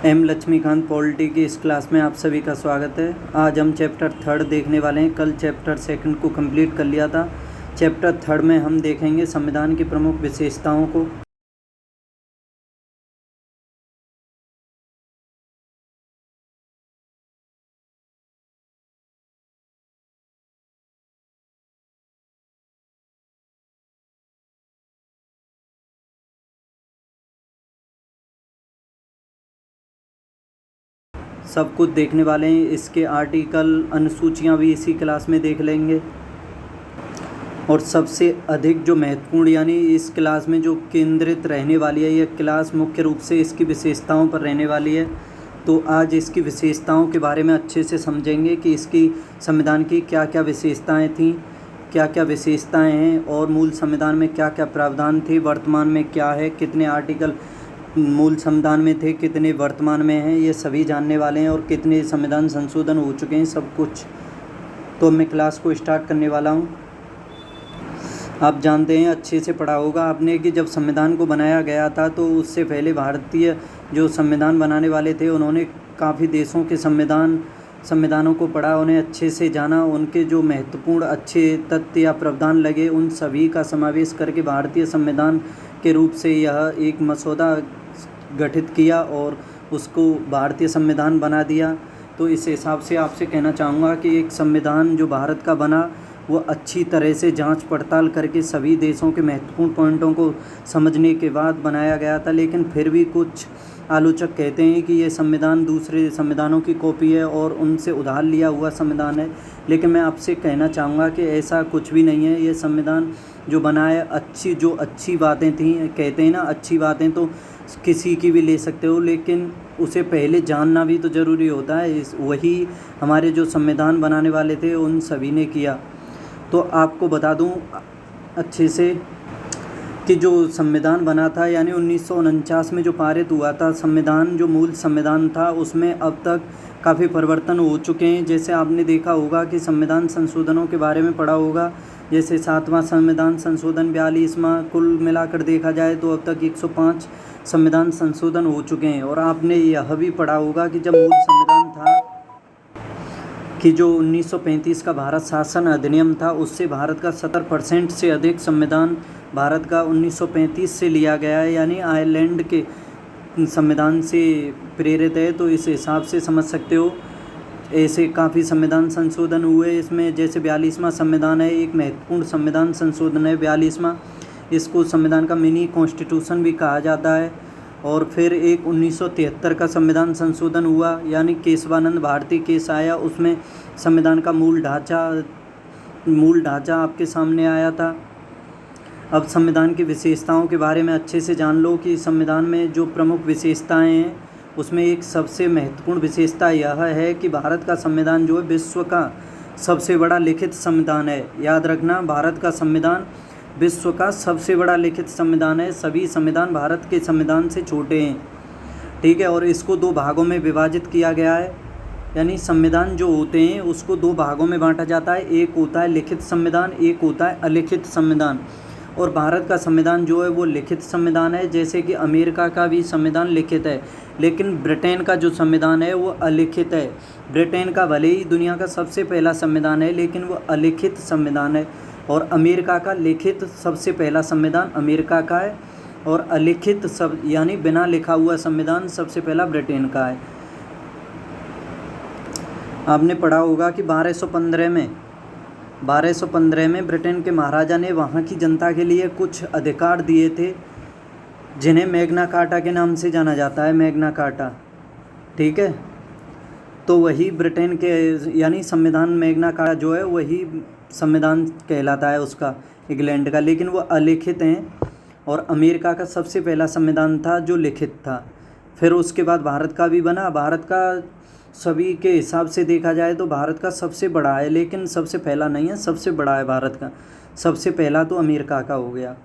M Laxmikant polity की इस class में आप सभी का स्वागत है। आज हम चैप्टर 3 देखने वाले हैं। कल चैप्टर 2 को कंप्लीट कर लिया था। चैप्टर 3 में हम देखेंगे संविधान की प्रमुख विशेषताओं को। सब कुछ देखने वाले हैं। इसके आर्टिकल अनुसूचियाँ भी इसी क्लास में देख लेंगे। और सबसे अधिक जो महत्वपूर्ण यानी इस क्लास में जो केंद्रित रहने वाली है, यह क्लास मुख्य रूप से इसकी विशेषताओं पर रहने वाली है। तो आज इसकी विशेषताओं के बारे में अच्छे से समझेंगे कि इसकी संविधान की क्या क्या विशेषताएं थीं, क्या क्या विशेषताएं हैं और मूल संविधान में क्या क्या प्रावधान थे, वर्तमान में क्या है, कितने आर्टिकल मूल संविधान में थे, कितने वर्तमान में हैं, ये सभी जानने वाले हैं। और कितने संविधान संशोधन हो चुके हैं, सब कुछ। तो मैं क्लास को स्टार्ट करने वाला हूँ। आप जानते हैं, अच्छे से पढ़ा होगा आपने कि जब संविधान को बनाया गया था तो उससे पहले भारतीय जो संविधान बनाने वाले थे उन्होंने काफ़ी देशों के संविधानों को पढ़ा, उन्हें अच्छे से जाना, उनके जो महत्वपूर्ण अच्छे तथ्य या प्रावधान लगे उन सभी का समावेश करके भारतीय संविधान के रूप से यह एक मसौदा गठित किया और उसको भारतीय संविधान बना दिया। तो इस हिसाब से आपसे कहना चाहूँगा कि एक संविधान जो भारत का बना वो अच्छी तरह से जांच पड़ताल करके सभी देशों के महत्वपूर्ण पॉइंटों को समझने के बाद बनाया गया था। लेकिन फिर भी कुछ आलोचक कहते हैं कि ये संविधान दूसरे संविधानों की कॉपी है और उनसे उधार लिया हुआ संविधान है। लेकिन मैं आपसे कहना चाहूँगा कि ऐसा कुछ भी नहीं है। ये संविधान जो बना है जो अच्छी बातें थी, कहते हैं ना, अच्छी बातें तो किसी की भी ले सकते हो, लेकिन उसे पहले जानना भी तो ज़रूरी होता है। वही हमारे जो संविधान बनाने वाले थे उन सभी ने किया। तो आपको बता दूं अच्छे से कि जो संविधान बना था यानी 1949 में जो पारित हुआ था संविधान, जो मूल संविधान था उसमें अब तक काफ़ी परिवर्तन हो चुके हैं। जैसे आपने देखा होगा कि संविधान संशोधनों के बारे में पढ़ा होगा, जैसे 7वां संविधान संशोधन, 42वां, कुल मिलाकर देखा जाए तो अब तक 105 संविधान संशोधन हो चुके हैं। और आपने यह भी पढ़ा होगा कि जब मूल संविधान था कि जो 1935 का भारत शासन अधिनियम था उससे भारत का 70% से अधिक संविधान भारत का 1935 से लिया गया है, यानी आयरलैंड के संविधान से प्रेरित है। तो इस हिसाब से समझ सकते हो ऐसे काफ़ी संविधान संशोधन हुए इसमें। जैसे 42वां संविधान है, एक महत्वपूर्ण संविधान संशोधन है 42वां। इसको संविधान का मिनी कॉन्स्टिट्यूशन भी कहा जाता है। और फिर एक 1973 का संविधान संशोधन हुआ, यानी केशवानंद भारती केस आया, उसमें संविधान का मूल ढांचा आपके सामने आया था। अब संविधान की विशेषताओं के बारे में अच्छे से जान लो कि संविधान में जो प्रमुख विशेषताएं हैं उसमें एक सबसे महत्वपूर्ण विशेषता यह है कि भारत का संविधान जो है विश्व का सबसे बड़ा लिखित संविधान है। याद रखना, भारत का संविधान विश्व का सबसे बड़ा लिखित संविधान है। सभी संविधान भारत के संविधान से छोटे हैं, ठीक है। और इसको 2 भागों में विभाजित किया गया है, यानी संविधान जो होते हैं उसको 2 भागों में बांटा जाता है। एक होता है लिखित संविधान, एक होता है अलिखित संविधान। और भारत का संविधान जो है वो लिखित संविधान है, जैसे कि अमेरिका का भी संविधान लिखित है। लेकिन ब्रिटेन का जो संविधान है वो अलिखित है। ब्रिटेन का भले ही दुनिया का सबसे पहला संविधान है लेकिन वो अलिखित संविधान है। और अमेरिका का लिखित सबसे पहला संविधान अमेरिका का है और अलिखित सब यानी बिना लिखा हुआ संविधान सबसे पहला ब्रिटेन का है। आपने पढ़ा होगा कि 1215 में ब्रिटेन के महाराजा ने वहाँ की जनता के लिए कुछ अधिकार दिए थे जिन्हें मैग्ना कार्टा के नाम से जाना जाता है, मैग्ना कार्टा, ठीक है। तो वही ब्रिटेन के यानी संविधान मैग्ना कार्टा जो है वही संविधान कहलाता है उसका, इंग्लैंड का, लेकिन वो अलिखित हैं। और अमेरिका का सबसे पहला संविधान था जो लिखित था। फिर उसके बाद भारत का भी बना। भारत का सभी के हिसाब से देखा जाए तो भारत का सबसे बड़ा है, लेकिन सबसे पहला नहीं है, सबसे बड़ा है भारत का। सबसे पहला तो अमेरिका का हो गया।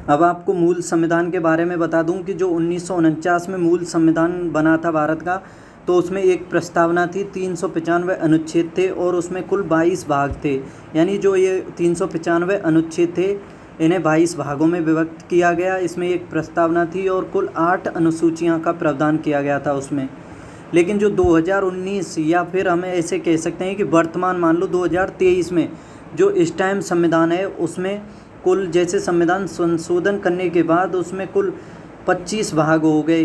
अब आपको मूल संविधान के बारे में बता दूं कि जो 1949 में मूल संविधान बना था भारत का, तो उसमें एक प्रस्तावना थी, 395 अनुच्छेद थे और उसमें कुल 22 भाग थे। यानी जो ये 395 अनुच्छेद थे इन्हें 22 भागों में विभक्त किया गया। इसमें एक प्रस्तावना थी और कुल 8 अनुसूचियां का प्रावधान किया गया था उसमें। लेकिन जो 2019 या फिर हमें ऐसे कह सकते हैं कि वर्तमान मान लो 2023 में जो इस टाइम संविधान है उसमें कुल जैसे संविधान संशोधन करने के बाद उसमें कुल 25 भाग हो गए।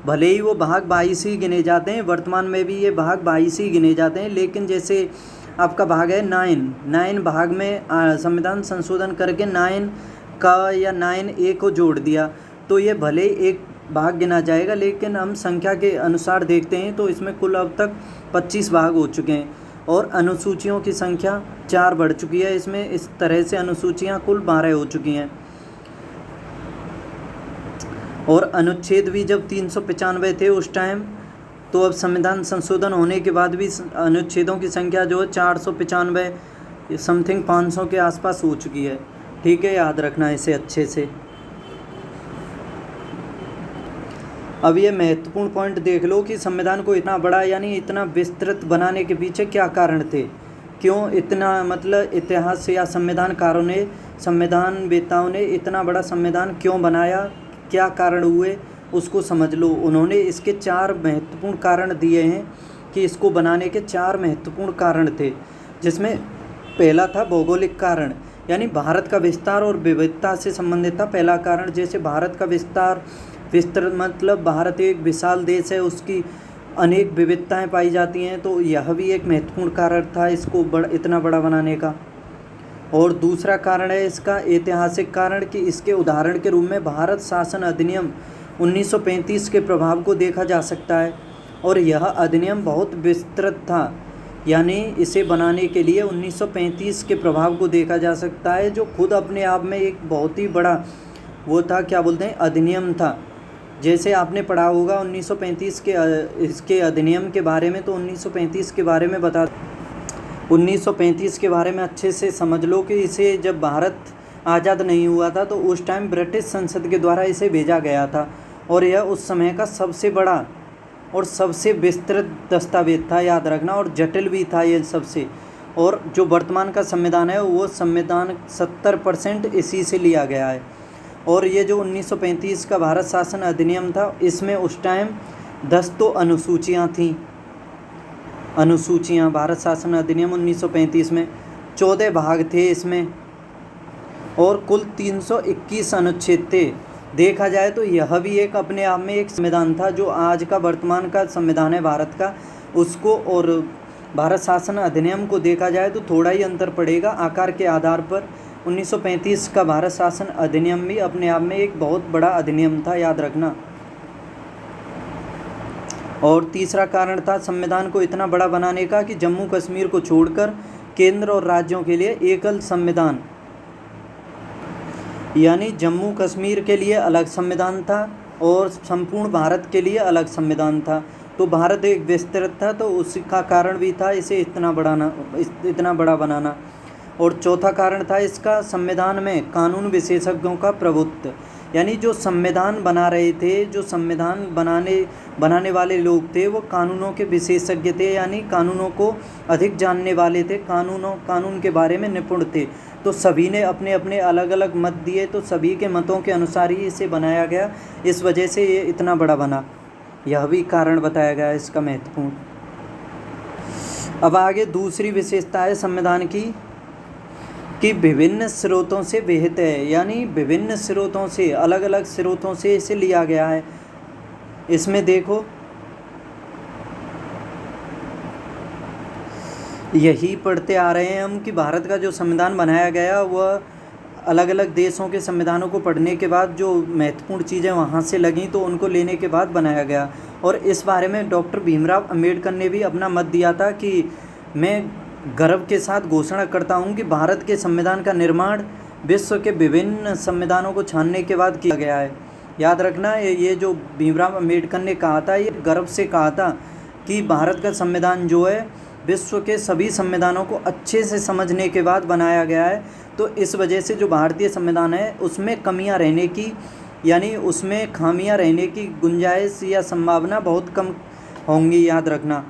भले ही वो भाग 22 ही गिने जाते हैं, वर्तमान में भी ये भाग 22 ही गिने जाते हैं, लेकिन जैसे आपका भाग है 9 भाग में संविधान संशोधन करके 9 का या 9A को जोड़ दिया, तो ये भले एक भाग गिना जाएगा, लेकिन हम संख्या के अनुसार देखते हैं तो इसमें कुल अब तक 25 भाग हो चुके हैं और अनुसूचियों की संख्या 4 बढ़ चुकी है। इसमें इस तरह से अनुसूचियां कुल 12 हो चुकी हैं। और अनुच्छेद भी जब 395 थे उस टाइम, तो अब संविधान संशोधन होने के बाद भी अनुच्छेदों की संख्या जो है 495 समथिंग 500 के आसपास हो चुकी है। ठीक है, याद रखना इसे अच्छे से। अब ये महत्वपूर्ण पॉइंट देख लो कि संविधान को इतना बड़ा यानी इतना विस्तृत बनाने के पीछे क्या कारण थे, क्यों इतना, मतलब इतिहास या संविधानकारों ने, संविधानवेताओं ने इतना बड़ा संविधान क्यों बनाया, क्या कारण हुए, उसको समझ लो। उन्होंने इसके 4 महत्वपूर्ण कारण दिए हैं कि इसको बनाने के 4 महत्वपूर्ण कारण थे, जिसमें पहला था भौगोलिक कारण, यानी भारत का विस्तार और विविधता से संबंधित था पहला कारण। जैसे भारत का विस्तृत मतलब भारत एक विशाल देश है, उसकी अनेक विविधताएं पाई जाती हैं, तो यह भी एक महत्वपूर्ण कारण था इसको इतना बड़ा बनाने का। और दूसरा कारण है इसका ऐतिहासिक कारण कि इसके उदाहरण के रूप में भारत शासन अधिनियम 1935 के प्रभाव को देखा जा सकता है, और यह अधिनियम बहुत विस्तृत था, यानी इसे बनाने के लिए 1935 के प्रभाव को देखा जा सकता है, जो खुद अपने आप में एक बहुत ही बड़ा वो था, क्या बोलते हैं, अधिनियम था। जैसे आपने पढ़ा होगा 1935 के इसके अधिनियम के बारे में, तो 1935 के बारे में 1935 के बारे में अच्छे से समझ लो कि इसे जब भारत आज़ाद नहीं हुआ था तो उस टाइम ब्रिटिश संसद के द्वारा इसे भेजा गया था, और यह उस समय का सबसे बड़ा और सबसे विस्तृत दस्तावेज था, याद रखना, और जटिल भी था ये सबसे। और जो वर्तमान का संविधान है वो संविधान 70% इसी से लिया गया है। और ये जो 1935 का भारत शासन अधिनियम था, इसमें उस टाइम 10 तो अनुसूचियाँ थीं। अनुसूचियाँ भारत शासन अधिनियम 1935 में 14 भाग थे इसमें, और कुल 321 अनुच्छेद थे। देखा जाए तो यह भी एक अपने आप में एक संविधान था, जो आज का वर्तमान का संविधान है भारत का, उसको और भारत शासन अधिनियम को देखा जाए तो थोड़ा ही अंतर पड़ेगा आकार के आधार पर। 1935 का भारत शासन अधिनियम भी अपने आप में एक बहुत बड़ा अधिनियम था, याद रखना। और तीसरा कारण था संविधान को इतना बड़ा बनाने का कि जम्मू कश्मीर को छोड़कर केंद्र और राज्यों के लिए एकल संविधान, यानी जम्मू कश्मीर के लिए अलग संविधान था और संपूर्ण भारत के लिए अलग संविधान था। तो भारत एक विस्तृत था, तो उसका कारण भी था इसे इतना बड़ा बनाना। और चौथा कारण था इसका संविधान में कानून विशेषज्ञों का प्रभुत्व, यानी जो संविधान बना रहे थे, जो संविधान बनाने वाले लोग थे, वो कानूनों के विशेषज्ञ थे, यानी कानूनों को अधिक जानने वाले थे, कानून के बारे में निपुण थे। तो सभी ने अपने अपने अलग अलग मत दिए, तो सभी के मतों के अनुसार ही इसे बनाया गया, इस वजह से ये इतना बड़ा बना। यह भी कारण बताया गया है इसका महत्वपूर्ण। अब आगे दूसरी विशेषता है संविधान की कि विभिन्न स्रोतों से विहित है, यानी विभिन्न स्रोतों से, अलग अलग स्रोतों से इसे लिया गया है। इसमें देखो यही पढ़ते आ रहे हैं हम कि भारत का जो संविधान बनाया गया वह अलग अलग देशों के संविधानों को पढ़ने के बाद जो महत्वपूर्ण चीज़ें वहाँ से लगीं तो उनको लेने के बाद बनाया गया। और इस बारे में डॉक्टर भीमराव अंबेडकर ने भी अपना मत दिया था कि मैं गर्व के साथ घोषणा करता हूं कि भारत के संविधान का निर्माण विश्व के विभिन्न संविधानों को छानने के बाद किया गया है। याद रखना, ये जो भीमराव अंबेडकर ने कहा था, ये गर्व से कहा था कि भारत का संविधान जो है विश्व के सभी संविधानों को अच्छे से समझने के बाद बनाया गया है। तो इस वजह से जो भारतीय संविधान है उसमें कमियां रहने की, यानी उसमें खामियां रहने की गुंजाइश या संभावना बहुत कम होंगी, याद रखना।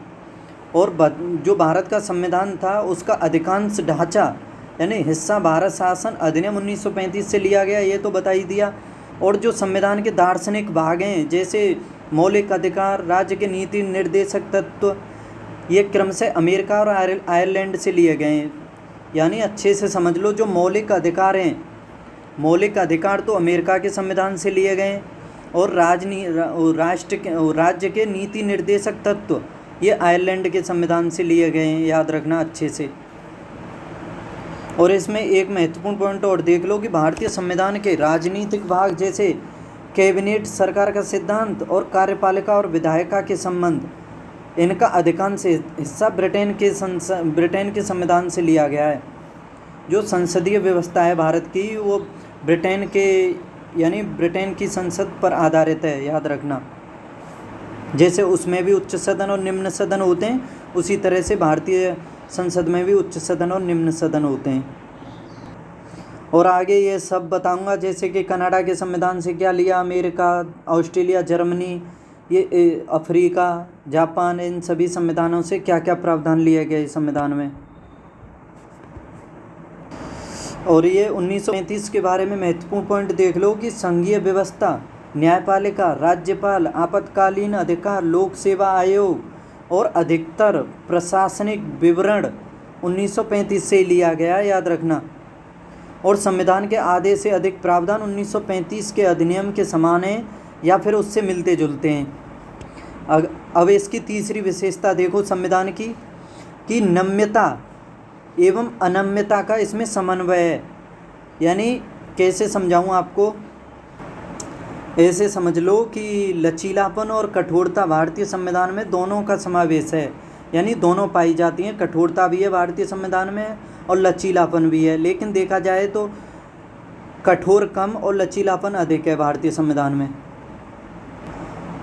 और जो भारत का संविधान था उसका अधिकांश ढांचा यानी हिस्सा भारत शासन अधिनियम 1935 से लिया गया, ये तो बता ही दिया। और जो संविधान के दार्शनिक भाग हैं जैसे मौलिक अधिकार, राज्य के नीति निर्देशक तत्व, ये क्रमशः अमेरिका और आयरलैंड से लिए गए हैं। यानी अच्छे से समझ लो, जो मौलिक अधिकार हैं, मौलिक अधिकार तो अमेरिका के संविधान से लिए गए हैं, और राज्य के नीति निर्देशक तत्व ये आयरलैंड के संविधान से लिए गए हैं, याद रखना अच्छे से। और इसमें एक महत्वपूर्ण पॉइंट और देख लो कि भारतीय संविधान के राजनीतिक भाग जैसे कैबिनेट, सरकार का सिद्धांत, और कार्यपालिका और विधायिका के संबंध, इनका अधिकांश हिस्सा ब्रिटेन के संविधान से लिया गया है। जो संसदीय व्यवस्था है भारत की, वो ब्रिटेन की संसद पर आधारित है, याद रखना। जैसे उसमें भी उच्च सदन और निम्न सदन होते हैं, उसी तरह से भारतीय संसद में भी उच्च सदन और निम्न सदन होते हैं। और आगे ये सब बताऊंगा, जैसे कि कनाडा के संविधान से क्या लिया, अमेरिका, ऑस्ट्रेलिया, जर्मनी, ये अफ्रीका, जापान, इन सभी संविधानों से क्या क्या प्रावधान लिए गए इस संविधान में। और ये 1935 के बारे में महत्वपूर्ण पॉइंट देख लो कि संघीय व्यवस्था, न्यायपालिका, राज्यपाल, आपातकालीन अधिकार, लोक सेवा आयोग और अधिकतर प्रशासनिक विवरण 1935 से लिया गया, याद रखना। और संविधान के आधे से अधिक प्रावधान 1935 के अधिनियम के समान हैं या फिर उससे मिलते जुलते हैं। अब इसकी तीसरी विशेषता देखो संविधान की, कि नम्यता एवं अनम्यता का इसमें समन्वय है। यानी कैसे समझाऊं आपको, ऐसे समझ लो कि लचीलापन और कठोरता भारतीय संविधान में दोनों का समावेश है, यानी दोनों पाई जाती हैं। कठोरता भी है भारतीय संविधान में और लचीलापन भी है, लेकिन देखा जाए तो कठोर कम और लचीलापन अधिक है भारतीय संविधान में।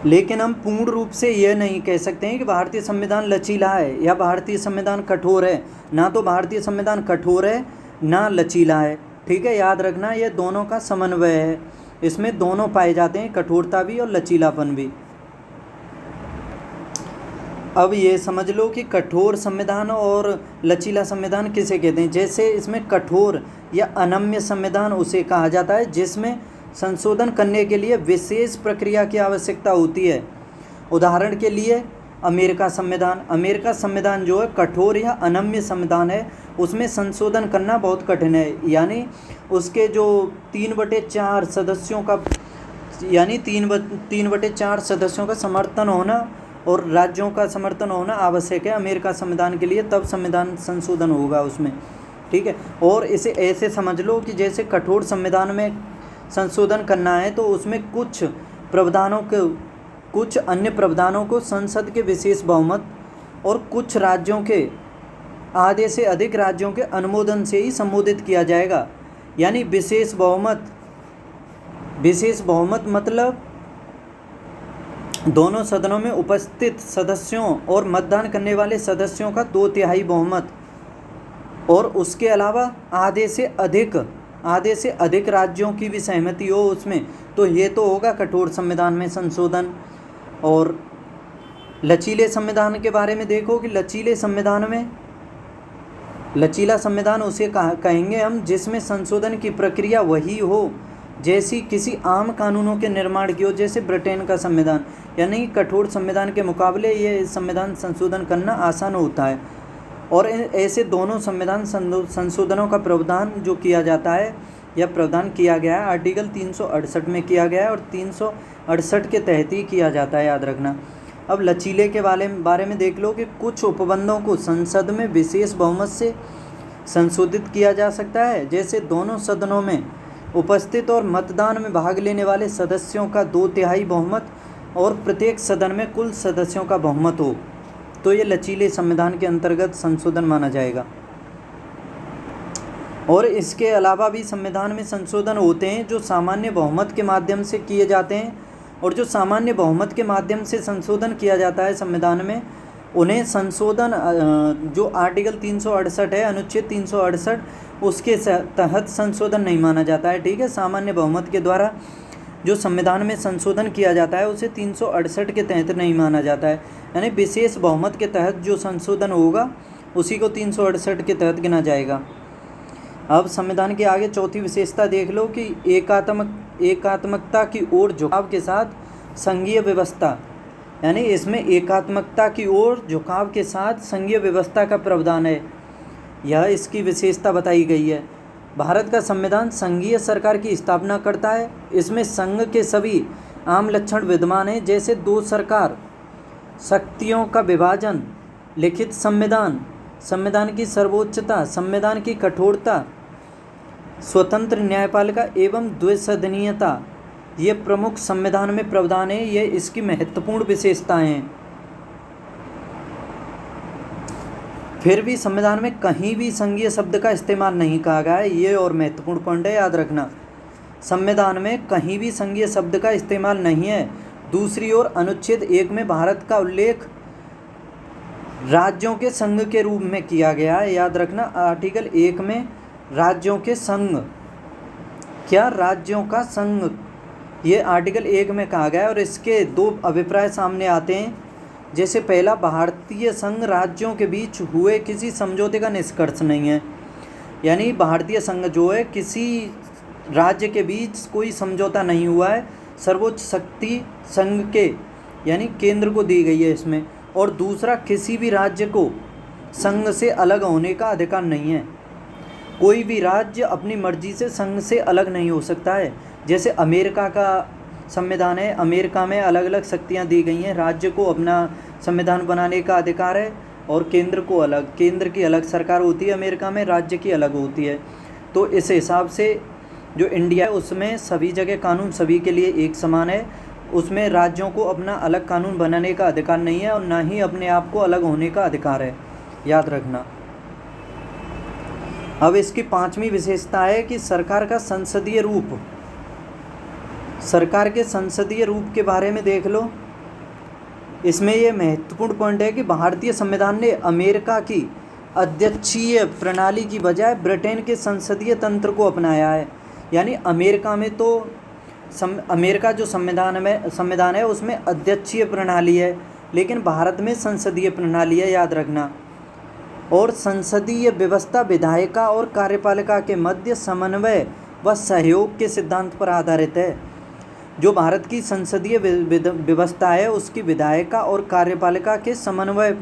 लेकिन हम पूर्ण रूप से यह नहीं कह सकते हैं कि भारतीय संविधान लचीला है या भारतीय संविधान कठोर है। ना तो भारतीय संविधान कठोर है ना लचीला है, ठीक है, याद रखना। यह दोनों का समन्वय है, इसमें दोनों पाए जाते हैं, कठोरता भी और लचीलापन भी। अब ये समझ लो कि कठोर संविधान और लचीला संविधान किसे कहते हैं। जैसे इसमें कठोर या अनम्य संविधान उसे कहा जाता है जिसमें संशोधन करने के लिए विशेष प्रक्रिया की आवश्यकता होती है। उदाहरण के लिए अमेरिका संविधान जो है कठोर या अनम्य संविधान है, उसमें संशोधन करना बहुत कठिन है। यानी उसके जो 3/4 सदस्यों का, यानी 3/4 सदस्यों का समर्थन होना और राज्यों का समर्थन होना आवश्यक है अमेरिका संविधान के लिए, तब संविधान संशोधन होगा उसमें, ठीक है। और इसे ऐसे समझ लो कि जैसे कठोर संविधान में संशोधन करना है तो उसमें कुछ अन्य प्रावधानों को संसद के विशेष बहुमत और कुछ राज्यों के आधे से अधिक राज्यों के अनुमोदन से ही संबोधित किया जाएगा। यानी विशेष बहुमत मतलब दोनों सदनों में उपस्थित सदस्यों और मतदान करने वाले सदस्यों का 2/3 बहुमत, और उसके अलावा आधे से अधिक राज्यों की भी सहमति हो उसमें, तो ये तो होगा कठोर संविधान में संशोधन। और लचीले संविधान के बारे में देखो कि लचीला संविधान उसे कहेंगे हम जिसमें संशोधन की प्रक्रिया वही हो जैसी किसी आम कानूनों के निर्माण की हो, जैसे ब्रिटेन का संविधान। यानी कठोर संविधान के मुकाबले ये संविधान संशोधन करना आसान होता है। और ऐसे दोनों संविधान संशोधनों का प्रावधान जो किया जाता है या प्रावधान किया गया है आर्टिकल 368 में किया गया है, और 368 के तहत ही किया जाता है, याद रखना। अब लचीले के बारे में देख लो कि कुछ उपबंधों को संसद में विशेष बहुमत से संशोधित किया जा सकता है, जैसे दोनों सदनों में उपस्थित और मतदान में भाग लेने वाले सदस्यों का 2/3 बहुमत और प्रत्येक सदन में कुल सदस्यों का बहुमत हो, तो ये लचीले संविधान के अंतर्गत संशोधन माना जाएगा। और इसके अलावा भी संविधान में संशोधन होते हैं जो सामान्य बहुमत के माध्यम से किए जाते हैं, और जो सामान्य बहुमत के माध्यम से संशोधन किया जाता है संविधान में, उन्हें संशोधन जो आर्टिकल 368 है, अनुच्छेद 368, उसके तहत संशोधन नहीं माना जाता है, ठीक है। सामान्य बहुमत के द्वारा जो संविधान में संशोधन किया जाता है उसे 368 के तहत नहीं माना जाता है। यानी विशेष बहुमत के तहत जो संशोधन होगा उसी को 368 के तहत गिना जाएगा। अब संविधान के आगे चौथी विशेषता देख लो कि एकात्मकता की ओर झुकाव के साथ संघीय व्यवस्था, यानी इसमें एकात्मकता की ओर झुकाव के साथ संघीय व्यवस्था का प्रावधान है, यह इसकी विशेषता बताई गई है। भारत का संविधान संघीय सरकार की स्थापना करता है। इसमें संघ के सभी आम लक्षण विद्यमान हैं, जैसे दो सरकार, शक्तियों का विभाजन, लिखित संविधान, संविधान की सर्वोच्चता, संविधान की कठोरता, स्वतंत्र न्यायपालिका एवं द्विसदनीयता, ये प्रमुख संविधान में प्रावधान है। ये इसकी महत्वपूर्ण विशेषताएं हैं। फिर भी संविधान में कहीं भी संघीय शब्द का इस्तेमाल नहीं कहा गया है, ये और महत्वपूर्ण पॉइंट है, याद रखना। संविधान में कहीं भी संघीय शब्द का इस्तेमाल नहीं है। दूसरी ओर अनुच्छेद 1 में भारत का उल्लेख राज्यों के संघ के रूप में किया गया है, याद रखना। आर्टिकल 1 में राज्यों के संघ, क्या राज्यों का संघ, ये आर्टिकल 1 में कहा गया है। और इसके दो अभिप्राय सामने आते हैं, जैसे पहला, भारतीय संघ राज्यों के बीच हुए किसी समझौते का निष्कर्ष नहीं है, यानी भारतीय संघ जो है किसी राज्य के बीच कोई समझौता नहीं हुआ है, सर्वोच्च शक्ति संघ के यानी केंद्र को दी गई है इसमें। और दूसरा, किसी भी राज्य को संघ से अलग होने का अधिकार नहीं है। कोई भी राज्य अपनी मर्जी से संघ से अलग नहीं हो सकता है। जैसे अमेरिका का संविधान है, अमेरिका में अलग अलग शक्तियां दी गई हैं, राज्य को अपना संविधान बनाने का अधिकार है और केंद्र को अलग, केंद्र की अलग सरकार होती है अमेरिका में, राज्य की अलग होती है। तो इस हिसाब से जो इंडिया है उसमें सभी जगह कानून सभी के लिए एक समान है, उसमें राज्यों को अपना अलग कानून बनाने का अधिकार नहीं है और ना ही अपने आप को अलग होने का अधिकार है, याद रखना। अब इसकी पांचवी विशेषता है कि सरकार का संसदीय रूप, सरकार के संसदीय रूप के बारे में देख लो। इसमें यह महत्वपूर्ण पॉइंट है कि भारतीय संविधान ने अमेरिका की अध्यक्षीय प्रणाली की बजाय ब्रिटेन के संसदीय तंत्र को अपनाया है। यानी अमेरिका में तो अमेरिका जो संविधान है उसमें अध्यक्षीय प्रणाली है, लेकिन भारत में संसदीय प्रणाली है, याद रखना। और संसदीय व्यवस्था विधायिका और कार्यपालिका के मध्य समन्वय व सहयोग के सिद्धांत पर आधारित है। जो भारत की संसदीय व्यवस्था है उसकी विधायिका और कार्यपालिका के समन्वय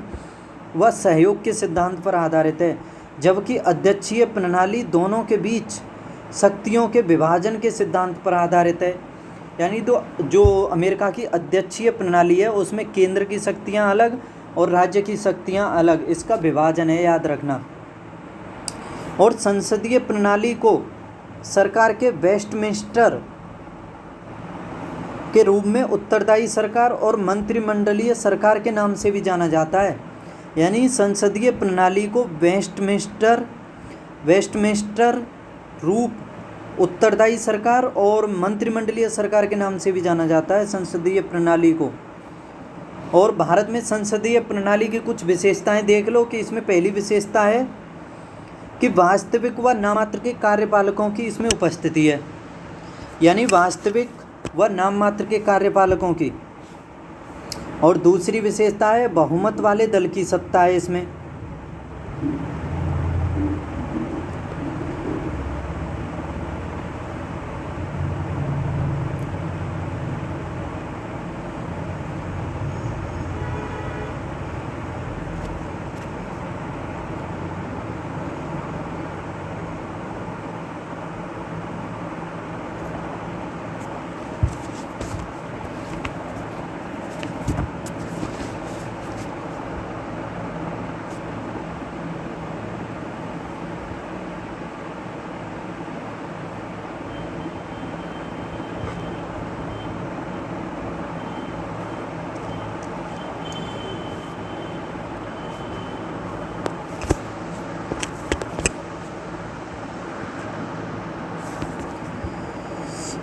व सहयोग के सिद्धांत पर आधारित है, जबकि अध्यक्षीय प्रणाली दोनों के बीच शक्तियों के विभाजन के सिद्धांत पर आधारित है। यानी तो जो अमेरिका की अध्यक्षीय प्रणाली है उसमें केंद्र की शक्तियां अलग और राज्य की शक्तियां अलग, इसका विभाजन है, याद रखना। और संसदीय प्रणाली को सरकार के वेस्टमिंस्टर के रूप में उत्तरदायी सरकार और मंत्रिमंडलीय सरकार के नाम से भी जाना जाता है। यानी संसदीय प्रणाली को वेस्टमिंस्टर रूप, उत्तरदायी सरकार और मंत्रिमंडलीय सरकार के नाम से भी जाना जाता है संसदीय प्रणाली को। और भारत में संसदीय प्रणाली की कुछ विशेषताएं देख लो कि इसमें पहली विशेषता है कि वास्तविक व नाममात्र के कार्यपालकों की इसमें उपस्थिति है, यानी वास्तविक व नाममात्र के कार्यपालकों की। और दूसरी विशेषता है बहुमत वाले दल की सत्ता है इसमें।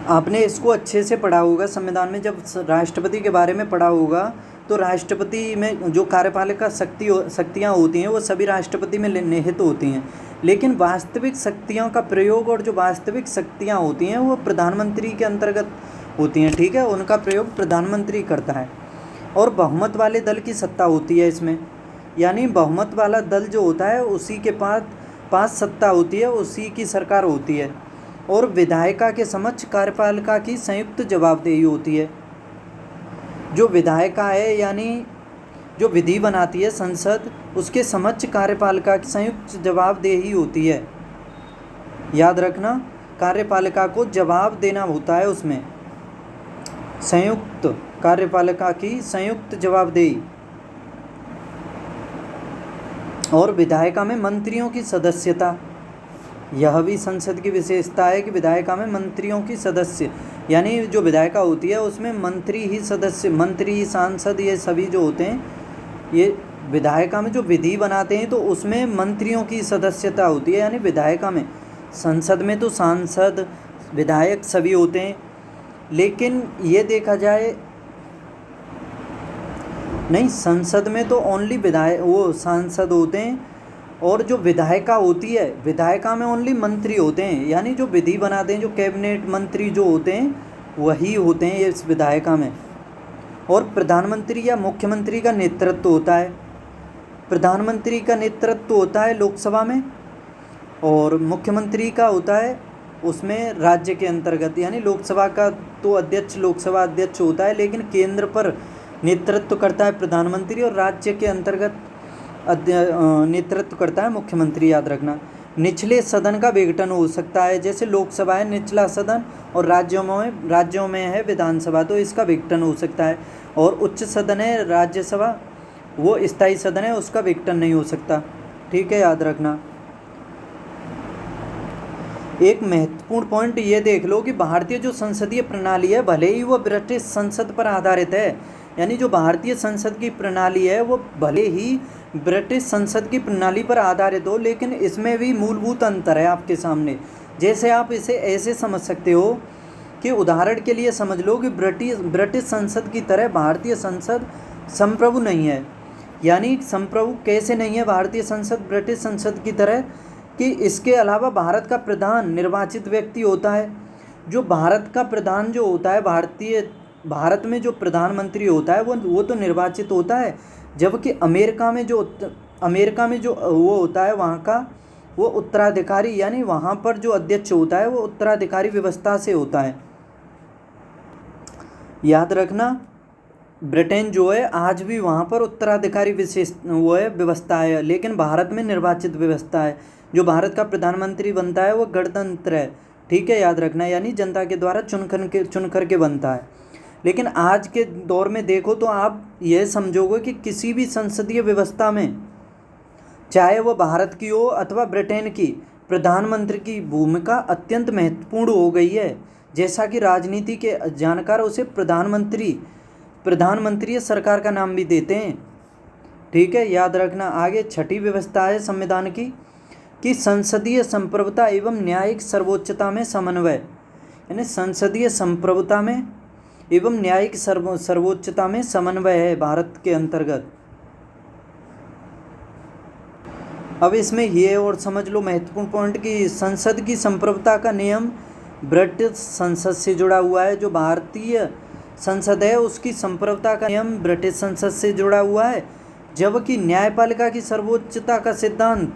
आपने इसको अच्छे से पढ़ा होगा संविधान में, जब राष्ट्रपति के बारे में पढ़ा होगा तो राष्ट्रपति में जो कार्यपालिका शक्तियाँ होती हैं वो सभी राष्ट्रपति में निहित होती हैं, लेकिन वास्तविक शक्तियों का प्रयोग और जो वास्तविक शक्तियाँ होती हैं वो प्रधानमंत्री के अंतर्गत होती हैं, ठीक है, उनका प्रयोग प्रधानमंत्री करता है। और बहुमत वाले दल की सत्ता होती है इसमें, यानी बहुमत वाला दल जो होता है उसी के पास पास सत्ता होती है उसी की सरकार होती है। और विधायिका के समक्ष कार्यपालिका की संयुक्त जवाबदेही होती है। जो विधायिका है यानी जो विधि बनाती है संसद, उसके समक्ष कार्यपालिका की संयुक्त जवाबदेही होती है। याद रखना, कार्यपालिका को जवाब देना होता है उसमें। संयुक्त कार्यपालिका की संयुक्त जवाबदेही। और विधायिका में मंत्रियों की सदस्यता, यह भी संसद की विशेषता है कि विधायिका में मंत्रियों की सदस्य, यानी जो विधायिका होती है उसमें मंत्री ही सदस्य, मंत्री सांसद ये सभी जो होते हैं, ये विधायिका में जो विधि बनाते हैं तो उसमें मंत्रियों की सदस्यता होती है। यानी विधायिका में, संसद में तो सांसद विधायक सभी होते हैं, लेकिन ये देखा जाए नहीं, संसद में तो ओनली विधायक वो सांसद होते हैं, और जो विधायिका होती है, विधायिका में ओनली मंत्री होते हैं, यानी जो विधि बनाते हैं, जो कैबिनेट मंत्री जो होते हैं वही होते हैं इस विधायिका में। और प्रधानमंत्री या मुख्यमंत्री का नेतृत्व होता है। प्रधानमंत्री का नेतृत्व होता है लोकसभा में, और मुख्यमंत्री का होता है उसमें राज्य के अंतर्गत, यानी लोकसभा का तो अध्यक्ष लोकसभा अध्यक्ष होता है, लेकिन केंद्र पर नेतृत्व करता है प्रधानमंत्री, और राज्य के अंतर्गत नेतृत्व करता है मुख्यमंत्री। याद रखना, निचले सदन का विघटन हो सकता है, जैसे लोकसभा है निचला सदन, और राज्यों में है विधानसभा, तो इसका विघटन हो सकता है। और उच्च सदन है राज्यसभा, वो स्थायी सदन है, उसका विघटन नहीं हो सकता। ठीक है, याद रखना। एक महत्वपूर्ण पॉइंट ये देख लो कि भारतीय जो संसदीय प्रणाली है, भले ही वो ब्रिटिश संसद पर आधारित है, यानी जो भारतीय संसद की प्रणाली है वो भले ही ब्रिटिश संसद की प्रणाली पर आधारित हो, लेकिन इसमें भी मूलभूत अंतर है आपके सामने। जैसे आप इसे ऐसे समझ सकते हो कि उदाहरण के लिए समझ लो कि ब्रिटिश संसद की तरह भारतीय संसद संप्रभु नहीं है। यानी संप्रभु कैसे नहीं है भारतीय संसद ब्रिटिश संसद की तरह, कि इसके अलावा भारत का प्रधान निर्वाचित व्यक्ति होता है। जो भारत का प्रधान जो होता है, भारत में जो प्रधानमंत्री होता है वो तो निर्वाचित होता है, जबकि अमेरिका में जो वो होता है वहाँ का वो उत्तराधिकारी, यानी वहाँ पर जो अध्यक्ष होता है वो उत्तराधिकारी व्यवस्था से होता है। याद रखना, ब्रिटेन जो है आज भी वहाँ पर उत्तराधिकारी व्यवस्था है, लेकिन भारत में निर्वाचित व्यवस्था है। जो भारत का प्रधानमंत्री बनता है वो गणतंत्र है। ठीक है, याद रखना, यानी जनता के द्वारा चुन कर के बनता है। लेकिन आज के दौर में देखो तो आप यह समझोगे कि किसी भी संसदीय व्यवस्था में, चाहे वो भारत की हो अथवा ब्रिटेन की, प्रधानमंत्री की भूमिका अत्यंत महत्वपूर्ण हो गई है। जैसा कि राजनीति के जानकार उसे प्रधानमंत्री सरकार का नाम भी देते हैं। ठीक है, याद रखना। आगे छठी व्यवस्था है संविधान की कि संसदीय संप्रभुता एवं न्यायिक सर्वोच्चता में समन्वय, यानी संसदीय संप्रभुता में एवं न्यायिक सर्वोच्चता में समन्वय है भारत के अंतर्गत। अब इसमें ये और समझ लो महत्वपूर्ण पॉइंट कि संसद की संप्रभुता का नियम ब्रिटिश संसद से जुड़ा हुआ है। जो भारतीय संसद है उसकी संप्रभुता का नियम ब्रिटिश संसद से जुड़ा हुआ है, जबकि न्यायपालिका की सर्वोच्चता का सिद्धांत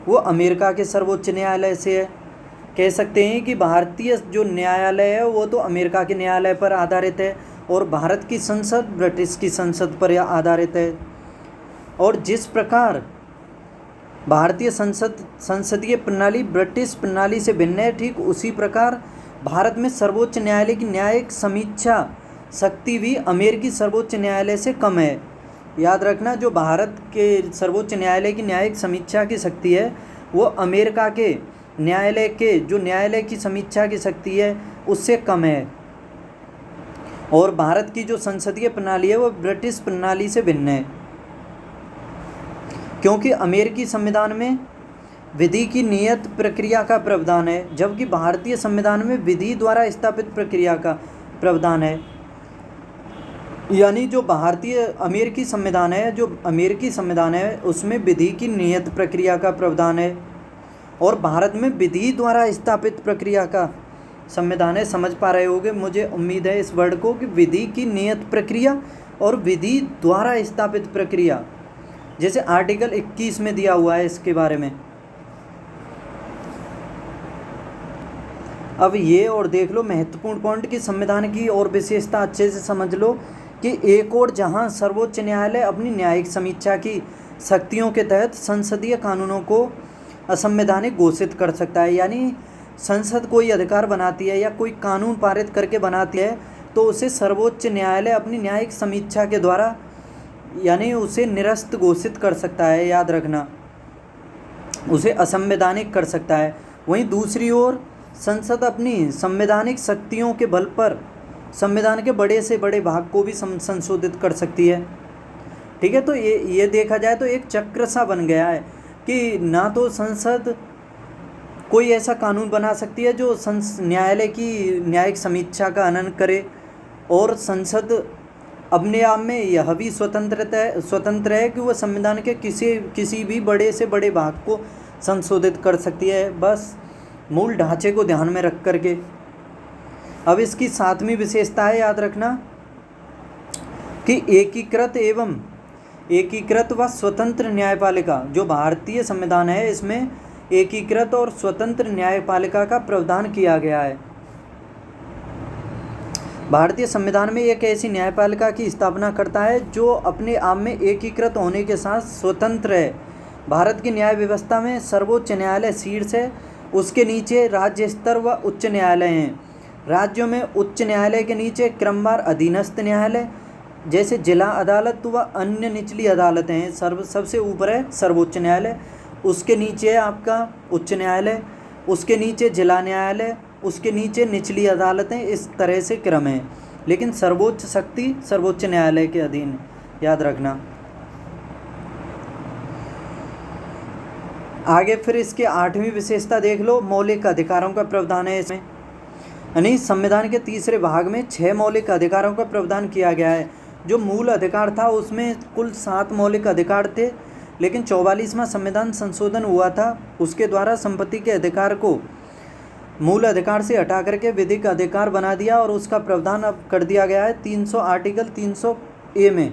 वो अमेरिका के सर्वोच्च न्यायालय से है। कह सकते हैं कि भारतीय जो न्यायालय है वो तो अमेरिका के न्यायालय पर आधारित है, और भारत की संसद ब्रिटिश की संसद पर आधारित है। और जिस प्रकार भारतीय संसदीय प्रणाली ब्रिटिश प्रणाली से भिन्न है, ठीक उसी प्रकार भारत में सर्वोच्च न्यायालय की न्यायिक समीक्षा शक्ति भी अमेरिकी सर्वोच्च न्यायालय से कम है। याद रखना, जो भारत के सर्वोच्च न्यायालय की न्यायिक समीक्षा की शक्ति है वो अमेरिका के न्यायालय की समीक्षा की शक्ति है उससे कम है। और भारत की जो संसदीय प्रणाली है वो ब्रिटिश प्रणाली से भिन्न है, क्योंकि अमेरिकी संविधान में विधि की नियत प्रक्रिया का प्रावधान है, जबकि भारतीय संविधान में विधि द्वारा स्थापित प्रक्रिया का प्रावधान है। यानी जो अमेरिकी संविधान है उसमें विधि की नियत प्रक्रिया का प्रावधान है, और भारत में विधि द्वारा स्थापित प्रक्रिया का संविधान है। समझ पा रहे होगे, मुझे उम्मीद है, इस वर्ड को, कि विधि की नियत प्रक्रिया और विधि द्वारा स्थापित प्रक्रिया, जैसे आर्टिकल 21 में दिया हुआ है इसके बारे में। अब ये और देख लो महत्वपूर्ण पॉइंट कि संविधान की और विशेषता अच्छे से समझ लो कि एक और जहां सर्वोच्च न्यायालय अपनी न्यायिक समीक्षा की शक्तियों के तहत संसदीय कानूनों को असंवैधानिक घोषित कर सकता है, यानी संसद कोई अधिकार बनाती है या कोई कानून पारित करके बनाती है तो उसे सर्वोच्च न्यायालय अपनी न्यायिक समीक्षा के द्वारा यानी उसे निरस्त घोषित कर सकता है, याद रखना, उसे असंवैधानिक कर सकता है। वहीं दूसरी ओर संसद अपनी संवैधानिक शक्तियों के बल पर संविधान के बड़े से बड़े भाग को भी संशोधित कर सकती है। ठीक है, तो ये देखा जाए तो एक चक्र सा बन गया है कि ना तो संसद कोई ऐसा कानून बना सकती है जो न्यायालय की न्यायिक समीक्षा का हनन करे, और संसद अपने आप में यह भी स्वतंत्र है कि वह संविधान के किसी भी बड़े से बड़े भाग को संशोधित कर सकती है, बस मूल ढांचे को ध्यान में रख करके। अब इसकी सातवीं विशेषता है, याद रखना, कि एकीकृत व स्वतंत्र न्यायपालिका। जो भारतीय संविधान है इसमें एकीकृत और स्वतंत्र न्यायपालिका का प्रावधान किया गया है। भारतीय संविधान में एक ऐसी न्यायपालिका की स्थापना करता है जो अपने आप में एकीकृत होने के साथ स्वतंत्र है। भारत की न्याय व्यवस्था में सर्वोच्च न्यायालय शीर्ष है, उसके नीचे राज्य स्तर व उच्च न्यायालय हैं। राज्यों में उच्च न्यायालय के नीचे क्रमवार अधीनस्थ न्यायालय जैसे जिला अदालत व अन्य निचली अदालतें हैं। सबसे ऊपर है सर्वोच्च न्यायालय, उसके नीचे है आपका उच्च न्यायालय, उसके नीचे जिला न्यायालय, उसके नीचे निचली अदालतें, इस तरह से क्रम है। लेकिन सर्वोच्च शक्ति सर्वोच्च न्यायालय के अधीन, याद रखना। आगे फिर इसके आठवीं विशेषता देख लो, मौलिक अधिकारों का प्रावधान है इसमें, यानी संविधान के तीसरे भाग में 6 मौलिक अधिकारों का प्रावधान किया गया है। जो मूल अधिकार था उसमें कुल 7 मौलिक अधिकार थे, लेकिन 44वां संविधान संशोधन हुआ था, उसके द्वारा संपत्ति के अधिकार को मूल अधिकार से हटा करके विधिक अधिकार बना दिया और उसका प्रावधान अब कर दिया गया है 300 आर्टिकल 300A में,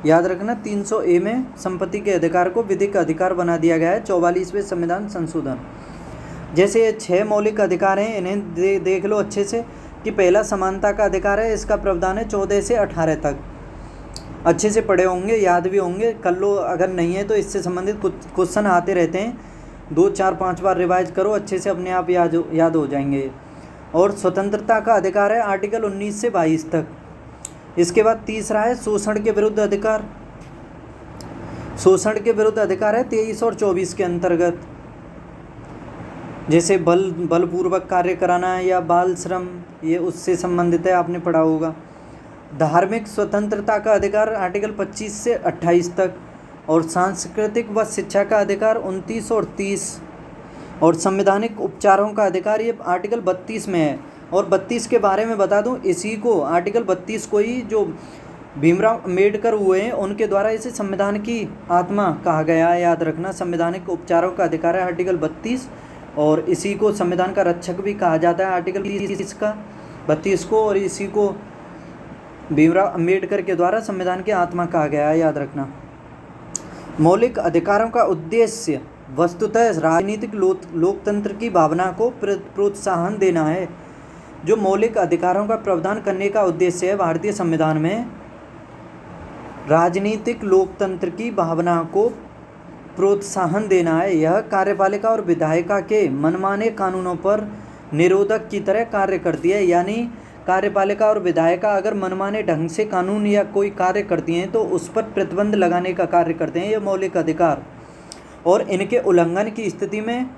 याद रखना 300A में संपत्ति के अधिकार को विधिक अधिकार बना दिया गया है 44वें संविधान संशोधन। जैसे ये 6 मौलिक अधिकार हैं, इन्हें देख लो अच्छे से कि पहला समानता का अधिकार है, इसका प्रावधान है 14 से 18 तक। अच्छे से पढ़े होंगे, याद भी होंगे, कर लो, अगर नहीं है तो इससे संबंधित कुछ क्वेश्चन आते रहते हैं, 2 4 5 बार रिवाइज करो, अच्छे से अपने आप याद हो जाएंगे। और स्वतंत्रता का अधिकार है आर्टिकल 19 से 22 तक। इसके बाद तीसरा है शोषण के विरुद्ध अधिकार। शोषण के विरुद्ध अधिकार है 23 और 24 के अंतर्गत, जैसे बलपूर्वक कार्य कराना या बाल श्रम, ये उससे संबंधित है, आपने पढ़ा होगा। धार्मिक स्वतंत्रता का अधिकार आर्टिकल 25 से 28 तक, और सांस्कृतिक व शिक्षा का अधिकार 29 और 30, और संवैधानिक उपचारों का अधिकार ये आर्टिकल 32 में है। और 32 के बारे में बता दूं, इसी को आर्टिकल 32 को ही जो भीमराव अम्बेडकर हुए हैं उनके द्वारा इसे संविधान की आत्मा कहा गया है, याद रखना। संवैधानिक उपचारों का अधिकार है आर्टिकल 32, और इसी को संविधान का रक्षक भी कहा जाता है आर्टिकल 32 को, और इसी को भीमराव अम्बेडकर के द्वारा संविधान की आत्मा कहा गया है, याद रखना। मौलिक अधिकारों का उद्देश्य वस्तुतः राजनीतिक लोकतंत्र की भावना को प्रोत्साहन देना है। जो मौलिक अधिकारों का प्रावधान करने का उद्देश्य है भारतीय संविधान में, राजनीतिक लोकतंत्र की भावना को प्रोत्साहन देना है। यह कार्यपालिका और विधायिका के मनमाने कानूनों पर निरोधक की तरह कार्य करती है, यानी कार्यपालिका और विधायिका अगर मनमाने ढंग से कानून या कोई कार्य करती हैं तो उस पर प्रतिबंध लगाने का कार्य करते हैं ये मौलिक अधिकार। और इनके उल्लंघन की स्थिति में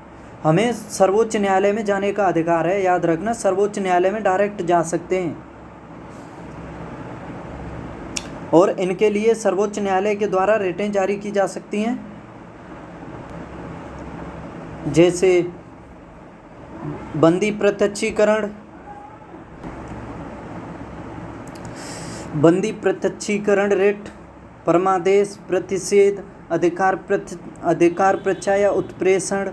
हमें सर्वोच्च न्यायालय में जाने का अधिकार है, याद रखना। सर्वोच्च न्यायालय में डायरेक्ट जा सकते हैं, और इनके लिए सर्वोच्च न्यायालय के द्वारा रिटें जारी की जा सकती हैं, जैसे बंदी प्रत्यक्षीकरण रिट, परमादेश, प्रतिषेध, अधिकार परीक्षा या उत्प्रेषण,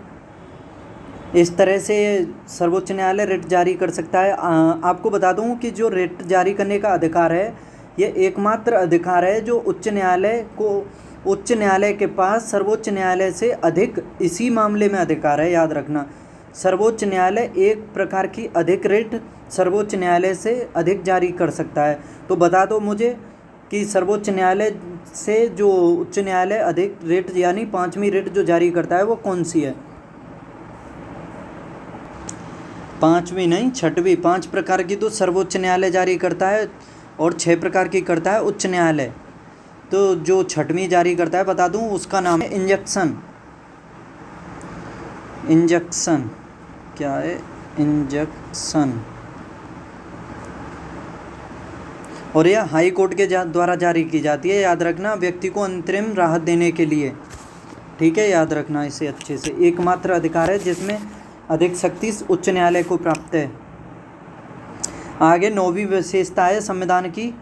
इस तरह से सर्वोच्च न्यायालय रिट जारी कर सकता है। आपको बता दूं कि जो रिट जारी करने का अधिकार है ये एकमात्र अधिकार है जो उच्च न्यायालय के पास सर्वोच्च न्यायालय से अधिक इसी मामले में अधिकार है, याद रखना। सर्वोच्च न्यायालय एक प्रकार की अधिक रिट सर्वोच्च न्यायालय से अधिक जारी कर सकता है। तो बता दो मुझे कि सर्वोच्च न्यायालय से जो उच्च न्यायालय अधिक रिट यानी 5वीं रिट जो जारी करता है वो कौन सी है? 5वीं नहीं, 6वीं। 5 प्रकार की तो सर्वोच्च न्यायालय जारी करता है और 6 प्रकार की करता है उच्च न्यायालय। तो जो 6वीं जारी करता है बता दूं, उसका नाम है इंजंक्शन। इंजंक्शन क्या है? इंजंक्शन। और यह हाई कोर्ट के द्वारा जारी की जाती है, याद रखना, व्यक्ति को अंतरिम राहत देने के लिए। ठीक है, याद रखना इसे अच्छे से। एकमात्र अधिकार है जिसमें अधिक शक्ति उच्च न्यायालय को प्राप्त है। आगे 9वीं विशेषता है संविधान की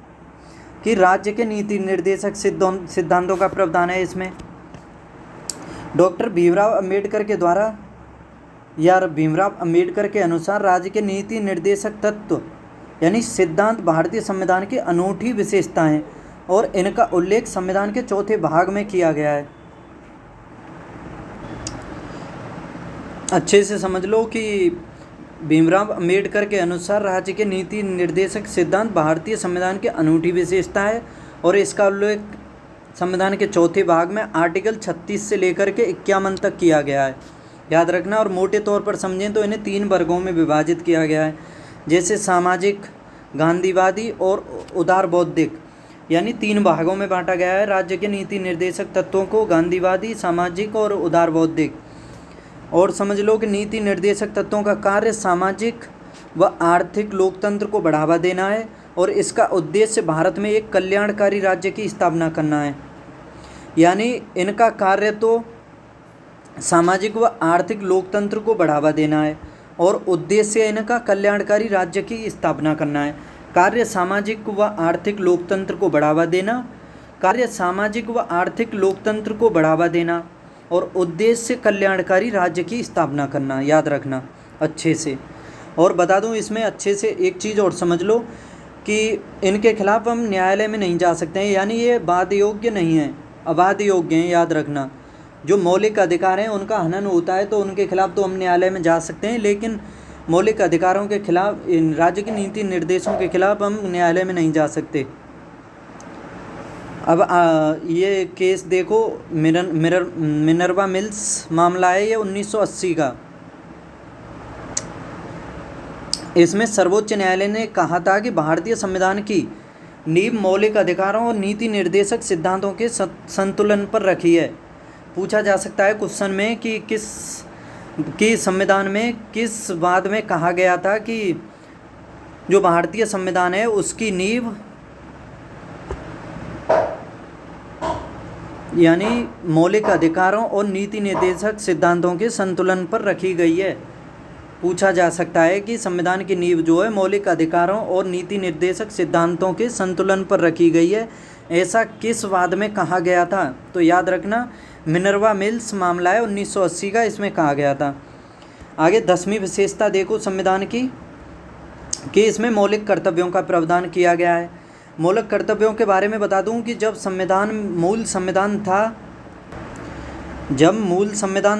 कि राज्य के नीति निर्देशक सिद्धांतों का प्रावधान है इसमें। डॉक्टर भीमराव अंबेडकर के द्वारा या भीमराव अंबेडकर के अनुसार राज्य के नीति निर्देशक तत्व यानी सिद्धांत भारतीय संविधान की अनूठी विशेषता हैं और इनका उल्लेख संविधान के 4थे भाग में किया गया है। अच्छे से समझ लो कि भीमराव अंबेडकर के अनुसार राज्य के नीति निर्देशक सिद्धांत भारतीय संविधान की अनूठी विशेषता है और इसका उल्लेख संविधान के 4थे भाग में आर्टिकल 36 से लेकर के 51 तक किया गया है। याद रखना। और मोटे तौर पर समझें तो इन्हें 3 वर्गों में विभाजित किया गया है, जैसे सामाजिक, गांधीवादी और उदार बौद्धिक, यानी 3 भागों में बांटा गया है राज्य के नीति निर्देशक तत्वों को, गांधीवादी, सामाजिक और उदार बौद्धिक। और समझ लो कि नीति निर्देशक तत्वों का कार्य सामाजिक व आर्थिक लोकतंत्र को बढ़ावा देना है और इसका उद्देश्य भारत में एक कल्याणकारी राज्य की स्थापना करना है। यानी इनका कार्य तो सामाजिक व आर्थिक लोकतंत्र को बढ़ावा देना है और उद्देश्य इनका कल्याणकारी राज्य की स्थापना करना है। कार्य सामाजिक व आर्थिक लोकतंत्र को बढ़ावा देना, कार्य सामाजिक व आर्थिक लोकतंत्र को बढ़ावा देना और उद्देश्य कल्याणकारी राज्य की स्थापना करना। याद रखना अच्छे से। और बता दूं इसमें अच्छे से एक चीज़ और समझ लो कि इनके खिलाफ हम न्यायालय में नहीं जा सकते हैं, यानी ये वाद योग्य नहीं है, अवाद योग्य हैं। याद रखना, जो मौलिक अधिकार हैं उनका हनन होता है तो उनके खिलाफ तो हम न्यायालय में जा सकते हैं, लेकिन मौलिक अधिकारों के खिलाफ, राज्य के नीति निर्देशों के खिलाफ हम न्यायालय में नहीं जा सकते। अब ये केस देखो, मिनर्वा मिल्स मामला है ये 1980 का। इसमें सर्वोच्च न्यायालय ने कहा था कि भारतीय संविधान की नींव मौलिक अधिकारों और नीति निर्देशक सिद्धांतों के संतुलन पर रखी है। पूछा जा सकता है क्वेश्चन में कि संविधान में किस वाद में कहा गया था कि जो भारतीय संविधान है उसकी नींव यानी मौलिक अधिकारों और नीति निर्देशक सिद्धांतों के संतुलन पर रखी गई है। पूछा जा सकता है कि संविधान की नींव जो है मौलिक अधिकारों और नीति निर्देशक सिद्धांतों के संतुलन पर रखी गई है, ऐसा किस वाद में कहा गया था? तो याद रखना, मिनर्वा मिल्स मामला है 1980 का, इसमें कहा गया था। आगे 10वीं विशेषता देखो संविधान की कि इसमें मौलिक कर्तव्यों का प्रावधान किया गया है। मौलिक कर्तव्यों के बारे में बता दूं कि जब मूल संविधान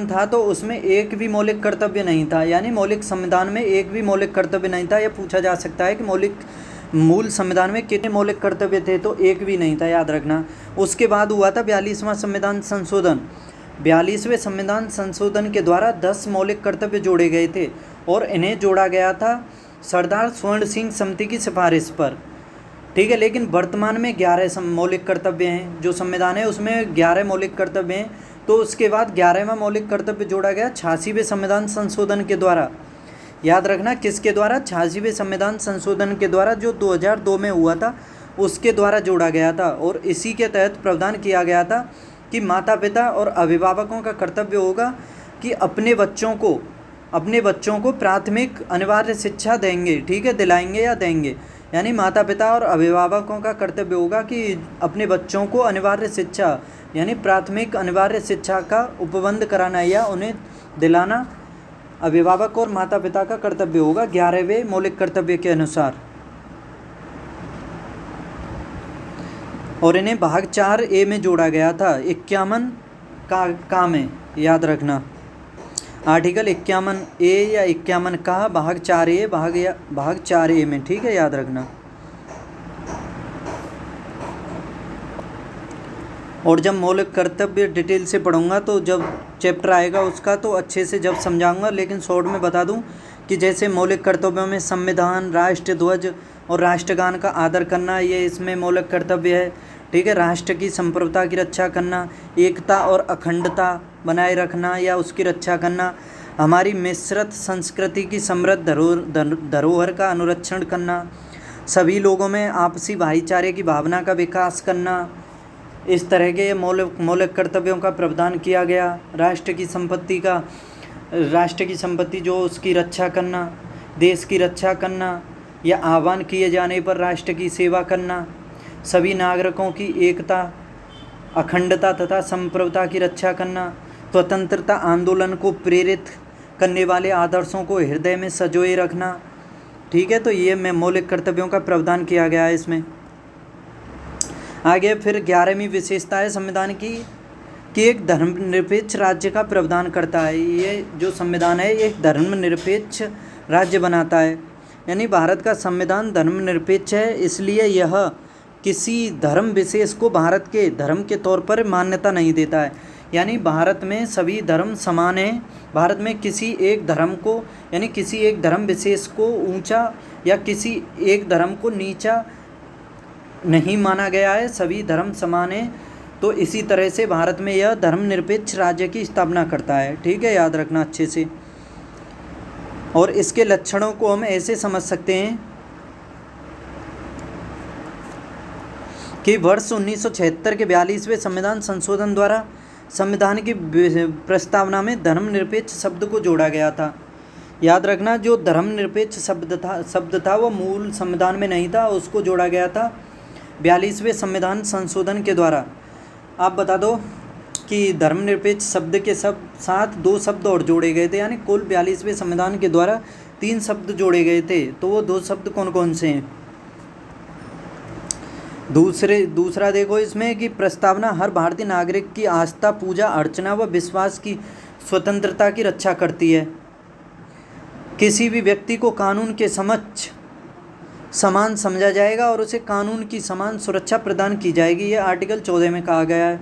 था तो उसमें एक भी मौलिक कर्तव्य नहीं था, यानी मौलिक संविधान में एक भी मौलिक कर्तव्य नहीं था। यह पूछा जा सकता है कि मूल संविधान में कितने मौलिक कर्तव्य थे, तो एक भी नहीं था। याद रखना। उसके बाद हुआ था 42वां संविधान संशोधन। 42वें संविधान संशोधन के द्वारा 10 मौलिक कर्तव्य जोड़े गए थे और इन्हें जोड़ा गया था सरदार स्वर्ण सिंह समिति की सिफारिश पर। ठीक है, लेकिन वर्तमान में 11 मौलिक कर्तव्य हैं। जो संविधान है उसमें 11 मौलिक कर्तव्य हैं, तो उसके बाद 11वां मौलिक कर्तव्य जोड़ा गया 86वें संविधान संशोधन के द्वारा। याद रखना, किसके द्वारा? 86वें संविधान संशोधन के द्वारा, जो 2002 में हुआ था उसके द्वारा जोड़ा गया था। और इसी के तहत प्रावधान किया गया था कि माता पिता और अभिभावकों का कर्तव्य होगा कि अपने बच्चों को प्राथमिक अनिवार्य शिक्षा देंगे। ठीक है, दिलाएंगे या देंगे। यानी माता पिता और अभिभावकों का कर्तव्य होगा कि अपने बच्चों को अनिवार्य शिक्षा यानी प्राथमिक अनिवार्य शिक्षा का उपबंध कराना या उन्हें दिलाना अभिभावक और माता पिता का कर्तव्य होगा 11वें मौलिक कर्तव्य के अनुसार। और इन्हें भाग 4A में जोड़ा गया था 51 का में। याद रखना। आर्टिकल 51A या 51 का भाग 4A भाग 4A में, ठीक है, याद रखना। और जब मौलिक कर्तव्य डिटेल से पढ़ूंगा तो जब चैप्टर आएगा उसका तो अच्छे से जब समझाऊंगा, लेकिन शॉर्ट में बता दूं कि जैसे मौलिक कर्तव्यों में संविधान, राष्ट्र ध्वज और राष्ट्रगान का आदर करना, ये इसमें मौलिक कर्तव्य है, ठीक है। राष्ट्र की संप्रभुता की रक्षा करना, एकता और अखंडता बनाए रखना या उसकी रक्षा करना, हमारी मिश्रित संस्कृति की समृद्ध धरोहर का अनुरक्षण करना, सभी लोगों में आपसी भाईचारे की भावना का विकास करना, इस तरह के मौलिक कर्तव्यों का प्रावधान किया गया। राष्ट्र की संपत्ति जो उसकी रक्षा करना, देश की रक्षा करना या आह्वान किए जाने पर राष्ट्र की सेवा करना, सभी नागरिकों की एकता, अखंडता तथा संप्रभुता की रक्षा करना, स्वतंत्रता आंदोलन को प्रेरित करने वाले आदर्शों को हृदय में संजोए रखना, ठीक है। तो ये में मौलिक कर्तव्यों का प्रावधान किया गया है इसमें। आगे फिर 11वीं विशेषता है संविधान की कि एक धर्मनिरपेक्ष राज्य का प्रावधान करता है। ये जो संविधान है एक धर्मनिरपेक्ष राज्य बनाता है, यानी भारत का संविधान धर्मनिरपेक्ष है, इसलिए यह किसी धर्म विशेष को भारत के धर्म के तौर पर मान्यता नहीं देता है। यानी भारत में सभी धर्म समान हैं। भारत में किसी एक धर्म को यानी किसी एक धर्म विशेष को ऊंचा या किसी एक धर्म को नीचा नहीं माना गया है, सभी धर्म समान हैं। तो इसी तरह से भारत में यह धर्मनिरपेक्ष राज्य की स्थापना करता है, ठीक है, याद रखना अच्छे से। और इसके लक्षणों को हम ऐसे समझ सकते हैं कि वर्ष 1976 के 42वें संविधान संशोधन द्वारा संविधान की प्रस्तावना में धर्मनिरपेक्ष शब्द को जोड़ा गया था। याद रखना, जो धर्मनिरपेक्ष शब्द था वो मूल संविधान में नहीं था, उसको जोड़ा गया था 42वें संविधान संशोधन के द्वारा। आप बता दो कि धर्मनिरपेक्ष शब्द के साथ 2 शब्द और जोड़े गए थे, यानी कुल 42वें संविधान के द्वारा 3 शब्द जोड़े गए थे। तो वो 2 शब्द कौन कौन से हैं? दूसरा देखो इसमें कि प्रस्तावना हर भारतीय नागरिक की आस्था, पूजा अर्चना व विश्वास की स्वतंत्रता की रक्षा करती है। किसी भी व्यक्ति को कानून के समक्ष समान समझा जाएगा और उसे कानून की समान सुरक्षा प्रदान की जाएगी, ये आर्टिकल 14 में कहा गया है।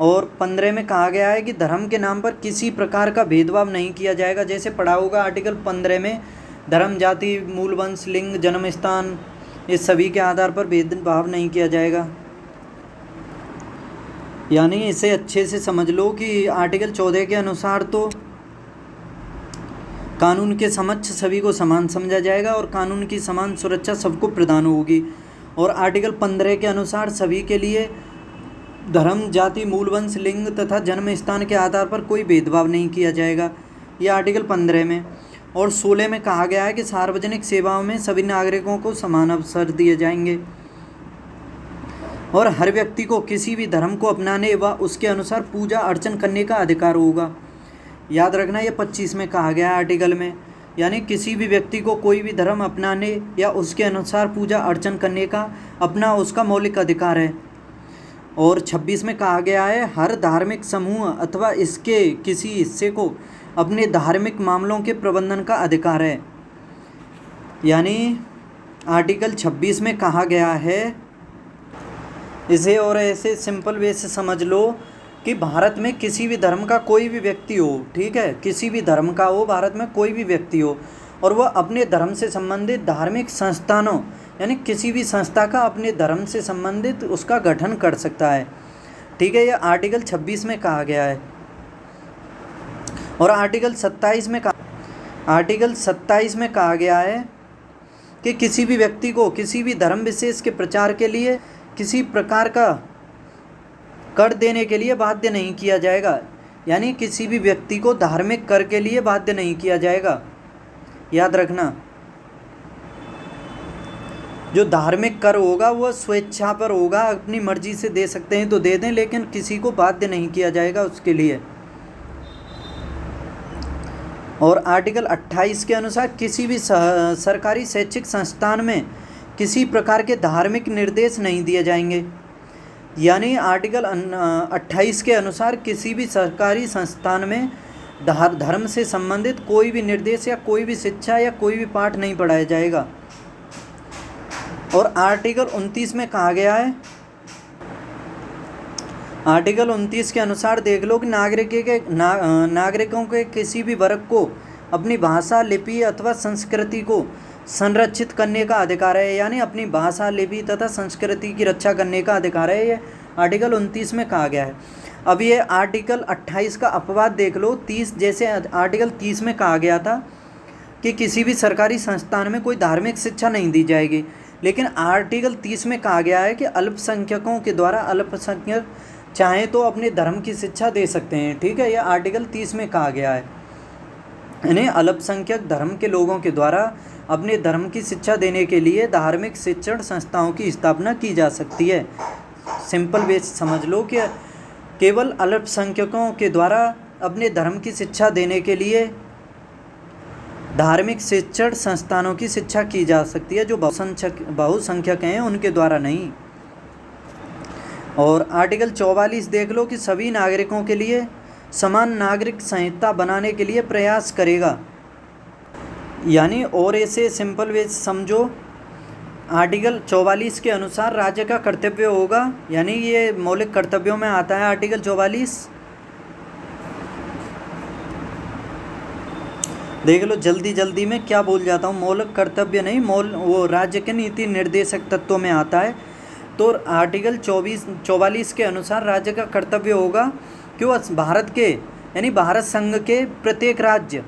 और 15 में कहा गया है कि धर्म के नाम पर किसी प्रकार का भेदभाव नहीं किया जाएगा। जैसे पढ़ा होगा आर्टिकल 15 में, धर्म, जाति, मूल वंश, लिंग, जन्म स्थान, इस सभी के आधार पर भेदभाव नहीं किया जाएगा। यानी इसे अच्छे से समझ लो कि आर्टिकल 14 के अनुसार तो कानून के समक्ष सभी को समान समझा जाएगा और कानून की समान सुरक्षा सबको प्रदान होगी। और आर्टिकल 15 के अनुसार सभी के लिए धर्म, जाति, मूल वंश, लिंग तथा जन्म स्थान के आधार पर कोई भेदभाव नहीं किया जाएगा, यह आर्टिकल 15 में। और 16 में कहा गया है कि सार्वजनिक सेवाओं में सभी नागरिकों को समान अवसर दिए जाएंगे और हर व्यक्ति को किसी भी धर्म को अपनाने व उसके अनुसार पूजा अर्चन करने का अधिकार होगा। याद रखना, ये 25 में कहा गया है आर्टिकल में, यानी किसी भी व्यक्ति को कोई भी धर्म अपनाने या उसके अनुसार पूजा अर्चन करने का अपना उसका मौलिक अधिकार है। और 26 में कहा गया है हर धार्मिक समूह अथवा इसके किसी हिस्से को अपने धार्मिक मामलों के प्रबंधन का अधिकार है। यानी आर्टिकल 26 में कहा गया है, इसे और ऐसे सिंपल वे से समझ लो कि भारत में किसी भी धर्म का कोई भी व्यक्ति हो, ठीक है, किसी भी धर्म का हो, भारत में कोई भी व्यक्ति हो और वह अपने धर्म से संबंधित धार्मिक संस्थानों यानी किसी भी संस्था का अपने धर्म से संबंधित उसका गठन कर सकता है, ठीक है। यह आर्टिकल 26 में कहा गया है। और आर्टिकल 27 में कहा गया है कि किसी भी व्यक्ति को किसी भी धर्म विशेष के प्रचार के लिए किसी प्रकार का कर देने के लिए बाध्य नहीं किया जाएगा। यानी किसी भी व्यक्ति को धार्मिक कर के लिए बाध्य नहीं किया जाएगा। याद रखना, जो धार्मिक कर होगा वह स्वेच्छा पर होगा, अपनी मर्जी से दे सकते हैं तो दे दें, लेकिन किसी को बाध्य नहीं किया जाएगा उसके लिए। और आर्टिकल 28 के अनुसार किसी भी सरकारी शैक्षिक संस्थान में किसी प्रकार के धार्मिक निर्देश नहीं दिए जाएंगे। यानी आर्टिकल 28 के अनुसार किसी भी सरकारी संस्थान में धर्म से संबंधित कोई भी निर्देश या कोई भी शिक्षा या कोई भी पाठ नहीं पढ़ाया जाएगा। और आर्टिकल 29 में कहा गया है, आर्टिकल 29 के अनुसार देख लो कि नागरिकों के किसी भी वर्ग को अपनी भाषा, लिपि अथवा संस्कृति को संरक्षित करने का अधिकार है। यानी अपनी भाषा, लिपि तथा संस्कृति की रक्षा करने का अधिकार है, ये आर्टिकल 29 में कहा गया है। अब ये आर्टिकल 28 का अपवाद देख लो। 30 जैसे आर्टिकल 30 में कहा गया था कि किसी भी सरकारी संस्थान में कोई धार्मिक शिक्षा नहीं दी जाएगी, लेकिन आर्टिकल 30 में कहा गया है कि अल्पसंख्यकों के द्वारा अल्पसंख्यक चाहे तो अपने धर्म की शिक्षा दे सकते हैं। ठीक है, यह आर्टिकल 30 में कहा गया है। इन्हें अल्पसंख्यक धर्म के लोगों के द्वारा अपने धर्म की शिक्षा देने के लिए धार्मिक शिक्षण संस्थाओं की स्थापना की जा सकती है। सिंपल वे समझ लो कि केवल अल्पसंख्यकों के द्वारा अपने धर्म की शिक्षा देने के लिए धार्मिक शिक्षण संस्थानों की शिक्षा की जा सकती है, जो बहुसंख्यक हैं उनके द्वारा नहीं। और आर्टिकल 44 देख लो कि सभी नागरिकों के लिए समान नागरिक संहिता बनाने के लिए प्रयास करेगा। यानी और ऐसे सिंपल वे समझो, आर्टिकल 44 के अनुसार राज्य का कर्तव्य होगा, यानी ये मौलिक कर्तव्यों में आता है आर्टिकल 44। देख लो जल्दी में क्या बोल जाता हूँ, मौलिक कर्तव्य नहीं, वो राज्य के नीति निर्देशक तत्वों में आता है। तो आर्टिकल 44 के अनुसार राज्य का कर्तव्य होगा कि वह भारत के यानी भारत संघ के प्रत्येक राज्य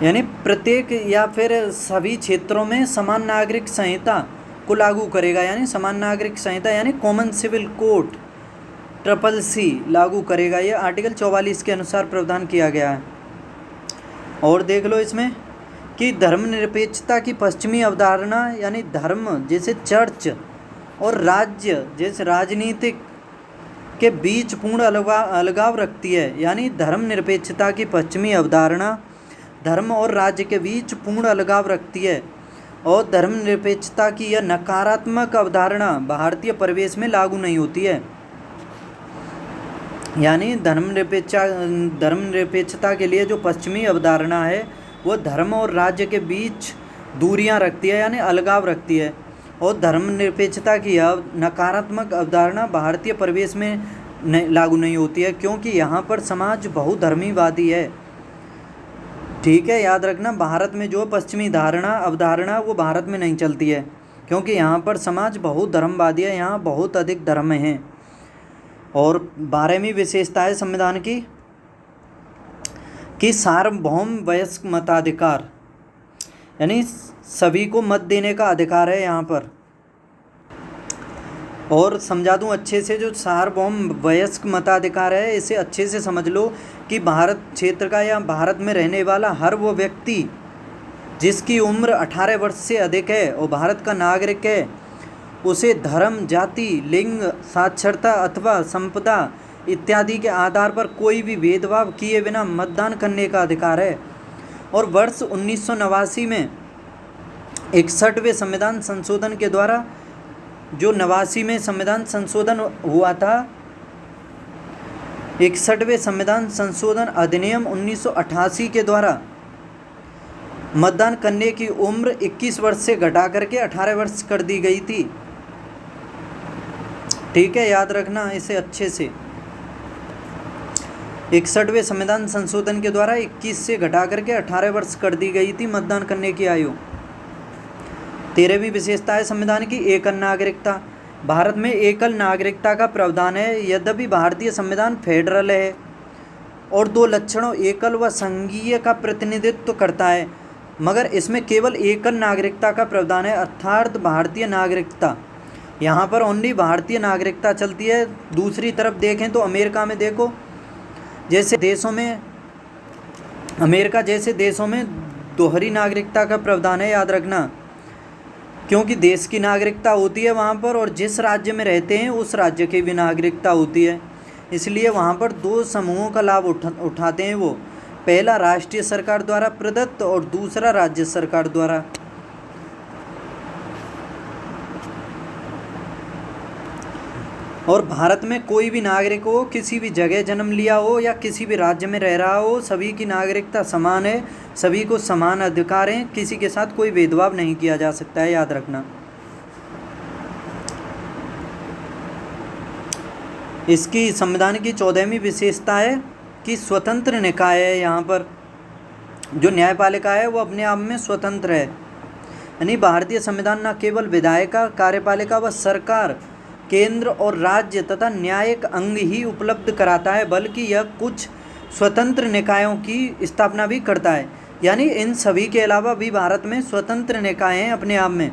यानी प्रत्येक या फिर सभी क्षेत्रों में समान नागरिक संहिता को लागू करेगा। यानी समान नागरिक संहिता यानी कॉमन सिविल कोड CCC लागू करेगा। यह आर्टिकल 44 के अनुसार प्रावधान किया गया है। और देख लो इसमें कि धर्मनिरपेक्षता की पश्चिमी अवधारणा यानी धर्म जैसे चर्च और राज्य जैसे राजनीतिक के बीच पूर्ण अलगाव रखती है। यानी धर्मनिरपेक्षता की पश्चिमी अवधारणा धर्म और राज्य के बीच पूर्ण अलगाव रखती है, और धर्मनिरपेक्षता की यह नकारात्मक अवधारणा भारतीय परिवेश में लागू नहीं होती है। यानी धर्मनिरपेक्षता के लिए जो पश्चिमी अवधारणा है वो धर्म और राज्य के बीच दूरियां रखती है, यानी अलगाव रखती है। और धर्मनिरपेक्षता की यह नकारात्मक अवधारणा भारतीय परिवेश में लागू नहीं होती है, क्योंकि यहाँ पर समाज बहुधर्मीवादी है। ठीक है, याद रखना, भारत में जो पश्चिमी अवधारणा वो भारत में नहीं चलती है, क्योंकि यहाँ पर समाज बहुधर्मवादी है, यहाँ बहुत अधिक धर्म हैं। और 12वीं विशेषता है संविधान की सार्वभौम वयस्क मताधिकार, यानी सभी को मत देने का अधिकार है यहाँ पर। और समझा दूँ अच्छे से, जो सार्वभौम वयस्क मताधिकार है इसे अच्छे से समझ लो कि भारत क्षेत्र का या भारत में रहने वाला हर वो व्यक्ति जिसकी उम्र 18 वर्ष से अधिक है और भारत का नागरिक है, उसे धर्म, जाति, लिंग, साक्षरता अथवा संपदा इत्यादि के आधार पर कोई भी भेदभाव किए बिना मतदान करने का अधिकार है। और वर्ष 1989 में 61वें संविधान संशोधन के द्वारा जो 89 में संविधान संशोधन हुआ था, 61वें संविधान संशोधन अधिनियम 1988 के द्वारा मतदान करने की उम्र 21 वर्ष से घटा करके 18 वर्ष कर दी गई थी। ठीक है, याद रखना इसे अच्छे से। 61वें संविधान संशोधन के द्वारा 21 से घटा करके 18 वर्ष कर दी गई थी मतदान करने की आयु। 13वीं विशेषता है संविधान की एकल नागरिकता। भारत में एकल नागरिकता का प्रावधान है। यद्यपि भारतीय संविधान फेडरल है और 2 लक्षणों एकल व संघीय का प्रतिनिधित्व करता है, मगर इसमें केवल एकल नागरिकता का प्रावधान है, अर्थात भारतीय नागरिकता। यहाँ पर ओनली भारतीय नागरिकता चलती है। दूसरी तरफ देखें तो अमेरिका में देखो, जैसे देशों में अमेरिका जैसे देशों में दोहरी नागरिकता का प्रावधान है, याद रखना, क्योंकि देश की नागरिकता होती है वहाँ पर और जिस राज्य में रहते हैं उस राज्य की भी नागरिकता होती है। इसलिए वहाँ पर 2 समूहों का लाभ उठाते हैं वो, पहला राष्ट्रीय सरकार द्वारा प्रदत्त और दूसरा राज्य सरकार द्वारा। और भारत में कोई भी नागरिक हो, किसी भी जगह जन्म लिया हो या किसी भी राज्य में रह रहा हो, सभी की नागरिकता समान है, सभी को समान अधिकार हैं, किसी के साथ कोई भेदभाव नहीं किया जा सकता है, याद रखना। इसकी संविधान की 14वीं विशेषता है कि स्वतंत्र निकाय है। यहाँ पर जो न्यायपालिका है वो अपने आप में स्वतंत्र है, यानी भारतीय संविधान न केवल विधायिका, कार्यपालिका व सरकार, केंद्र और राज्य तथा न्यायिक अंग ही उपलब्ध कराता है, बल्कि यह कुछ स्वतंत्र निकायों की स्थापना भी करता है। यानी इन सभी के अलावा भी भारत में स्वतंत्र निकाय हैं अपने आप में।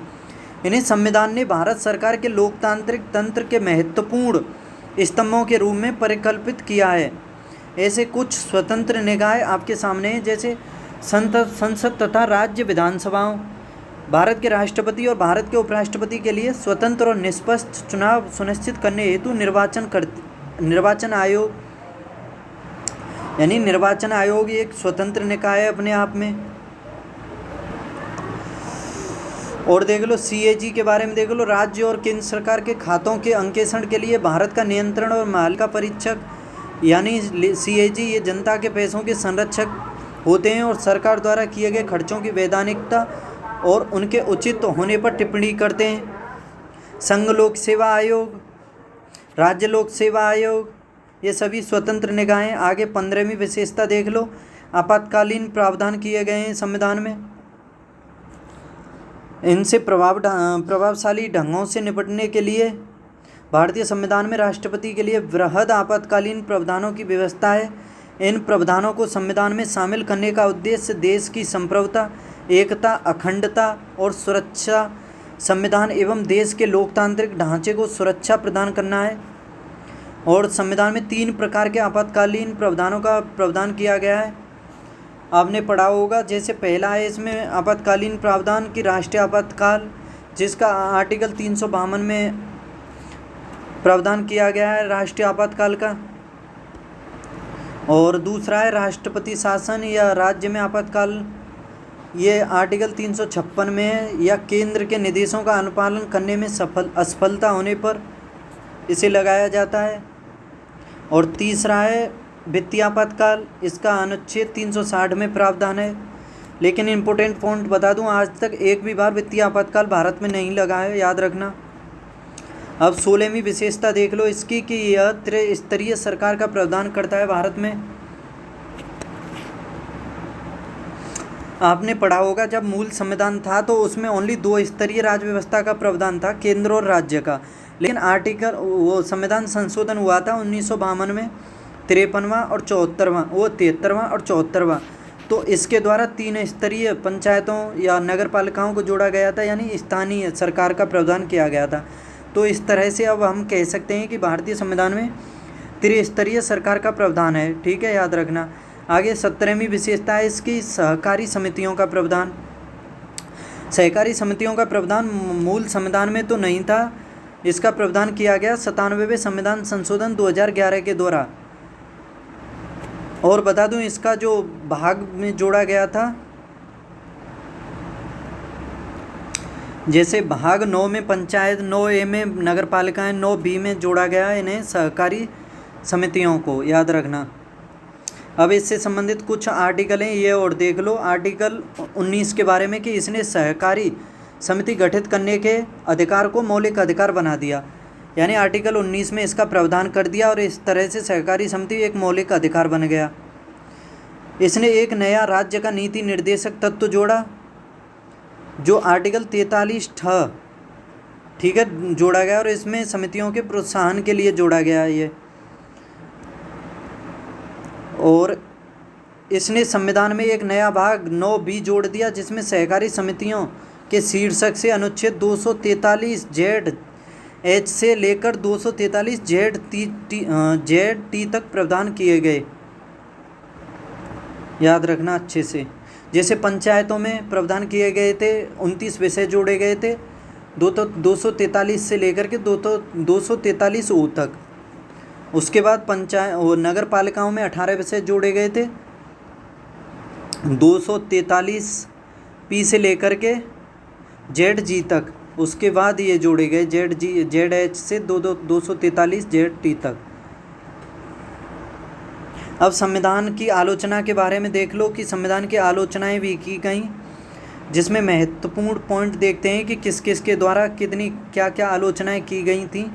इन्हें संविधान ने भारत सरकार के लोकतांत्रिक तंत्र के महत्वपूर्ण स्तंभों के रूप में परिकल्पित किया है। ऐसे कुछ स्वतंत्र निकाय आपके सामने हैं, जैसे संसद तथा राज्य विधानसभाओं, भारत के राष्ट्रपति और भारत के उपराष्ट्रपति के लिए स्वतंत्र और निष्पक्ष चुनाव सुनिश्चित करने हेतु निर्वाचन आयोग, यानी निर्वाचन आयोग एक स्वतंत्र निकाय है अपने आप में। और देख लो CAG के बारे में, देख लो राज्य और केंद्र सरकार के खातों के अंकेक्षण के लिए भारत का नियंत्रण और मालिका परीक्षक, यानी CAG ये जनता के पैसों के संरक्षक होते हैं और सरकार द्वारा किए गए खर्चों की वैधानिकता और उनके उचित होने पर टिप्पणी करते हैं। संघ लोक सेवा आयोग, राज्य लोक सेवा आयोग, ये सभी स्वतंत्र निकाय हैं। आगे 15वीं विशेषता देख लो, आपातकालीन प्रावधान किए गए हैं संविधान में। इनसे प्रभावशाली ढंगों से निपटने के लिए भारतीय संविधान में राष्ट्रपति के लिए वृहद आपातकालीन प्रावधानों की व्यवस्था है। इन प्रावधानों को संविधान में शामिल करने का उद्देश्य देश की संप्रभुता, एकता, अखंडता और सुरक्षा, संविधान एवं देश के लोकतांत्रिक ढांचे को सुरक्षा प्रदान करना है। और संविधान में 3 प्रकार के आपातकालीन प्रावधानों का प्रावधान किया गया है, आपने पढ़ा होगा। जैसे पहला है इसमें आपातकालीन प्रावधान की राष्ट्रीय आपातकाल, जिसका आर्टिकल 352 में प्रावधान किया गया है राष्ट्रीय आपातकाल का। और दूसरा है राष्ट्रपति शासन या राज्य में आपातकाल, ये आर्टिकल 356 में है, या केंद्र के निर्देशों का अनुपालन करने में असफलता होने पर इसे लगाया जाता है। और तीसरा है वित्तीय आपातकाल, इसका अनुच्छेद 360 में प्रावधान है। लेकिन इम्पोर्टेंट पॉइंट बता दूं, आज तक एक भी बार वित्तीय आपातकाल भारत में नहीं लगा है, याद रखना। अब 16वीं विशेषता देख लो इसकी कि यह त्रिस्तरीय सरकार का प्रावधान करता है भारत में। आपने पढ़ा होगा जब मूल संविधान था तो उसमें ओनली 2 स्तरीय राज्य व्यवस्था का प्रावधान था, केंद्र और राज्य का। लेकिन वो संविधान संशोधन हुआ था 1952 में, 53वां और 74वां, वो 73वां और 74वां। तो इसके द्वारा 3 स्तरीय पंचायतों या नगर पालिकाओं को जोड़ा गया था, यानी स्थानीय सरकार का प्रावधान किया गया था। तो इस तरह से अब हम कह सकते हैं कि भारतीय संविधान में त्रिस्तरीय सरकार का प्रावधान है, ठीक है, याद रखना। आगे 17वीं विशेषता है इसकी सहकारी समितियों का प्रावधान। सहकारी समितियों का प्रावधान मूल संविधान में तो नहीं था, इसका प्रावधान किया गया 97वें संविधान संशोधन 2011 के द्वारा। और बता दूं इसका जो भाग में जोड़ा गया था, जैसे भाग 9 में पंचायत, 9A में नगर पालिकाएँ, 9B में जोड़ा गया इन्हें सहकारी समितियों को, याद रखना। अब इससे संबंधित कुछ आर्टिकल हैं ये और देख लो। आर्टिकल 19 के बारे में कि इसने सहकारी समिति गठित करने के अधिकार को मौलिक अधिकार बना दिया, यानी आर्टिकल 19 में इसका प्रावधान कर दिया और इस तरह से सहकारी समिति एक मौलिक अधिकार बन गया। इसने एक नया राज्य का नीति निर्देशक तत्व जोड़ा, जो आर्टिकल 43 ठीक है जोड़ा गया, और इसमें समितियों के प्रोत्साहन के लिए जोड़ा गया है ये। और इसने संविधान में एक नया भाग 9B जोड़ दिया, जिसमें सहकारी समितियों के शीर्षक से अनुच्छेद 243Z(H) से लेकर 243Z(T) तक प्रावधान किए गए, याद रखना अच्छे से। जैसे पंचायतों में प्रावधान किए गए थे, 29 विषय जोड़े गए थे 243 से लेकर के 243O तक। उसके बाद नगर पालिकाओं में 18 विषय जोड़े गए थे 243P से लेकर के ZG तक, उसके बाद ये जोड़े गए ZH से 243 ZT तक। अब संविधान की आलोचना के बारे में देख लो कि संविधान की आलोचनाएं भी की गई, जिसमें महत्वपूर्ण पॉइंट देखते हैं कि किस किस के द्वारा कितनी क्या क्या आलोचनाएं की गई थी।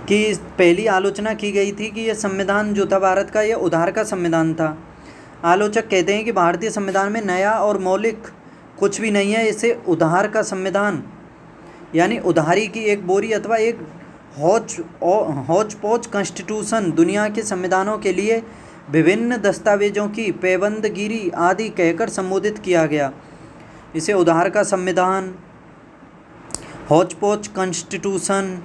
कि पहली आलोचना की गई थी कि यह संविधान जो था भारत का, यह उधार का संविधान था। आलोचक कहते हैं कि भारतीय संविधान में नया और मौलिक कुछ भी नहीं है, इसे उधार का संविधान यानी उधारी की एक बोरी अथवा एक हौच पौच कॉन्स्टिट्यूशन दुनिया के संविधानों के लिए विभिन्न दस्तावेजों की पैबंदगिरी आदि कहकर संबोधित किया गया। इसे उधार का संविधान, हौच पौच कॉन्स्टिट्यूशन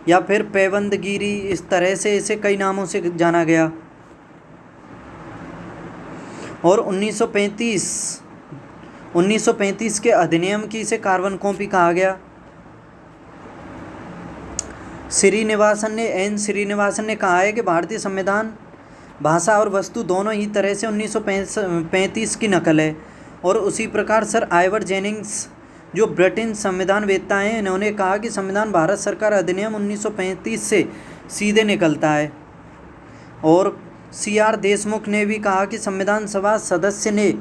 या फिर पैबंदगिरी, इस तरह से इसे कई नामों से जाना गया। और 1935 के अधिनियम की इसे कार्बन कॉपी कहा गया। एन श्रीनिवासन ने कहा है कि भारतीय संविधान भाषा और वस्तु दोनों ही तरह से 1935 की नकल है। और उसी प्रकार सर आइवर जेनिंग्स जो ब्रिटेन संविधान वेत्ता हैं, इन्होंने कहा कि संविधान भारत सरकार अधिनियम 1935 से सीधे निकलता है। और CR देशमुख ने भी कहा कि संविधान सभा सदस्य ने,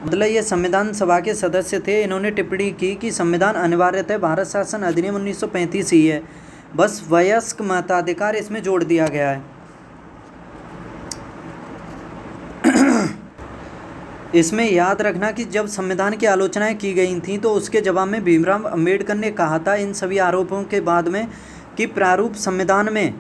मतलब ये संविधान सभा के सदस्य थे, इन्होंने टिप्पणी की कि संविधान अनिवार्यतः भारत शासन अधिनियम 1935 ही है, बस वयस्क मताधिकार इसमें जोड़ दिया गया है। इसमें याद रखना कि जब संविधान की आलोचनाएं की गई थीं तो उसके जवाब में भीमराव अंबेडकर ने कहा था इन सभी आरोपों के बाद में कि प्रारूप संविधान में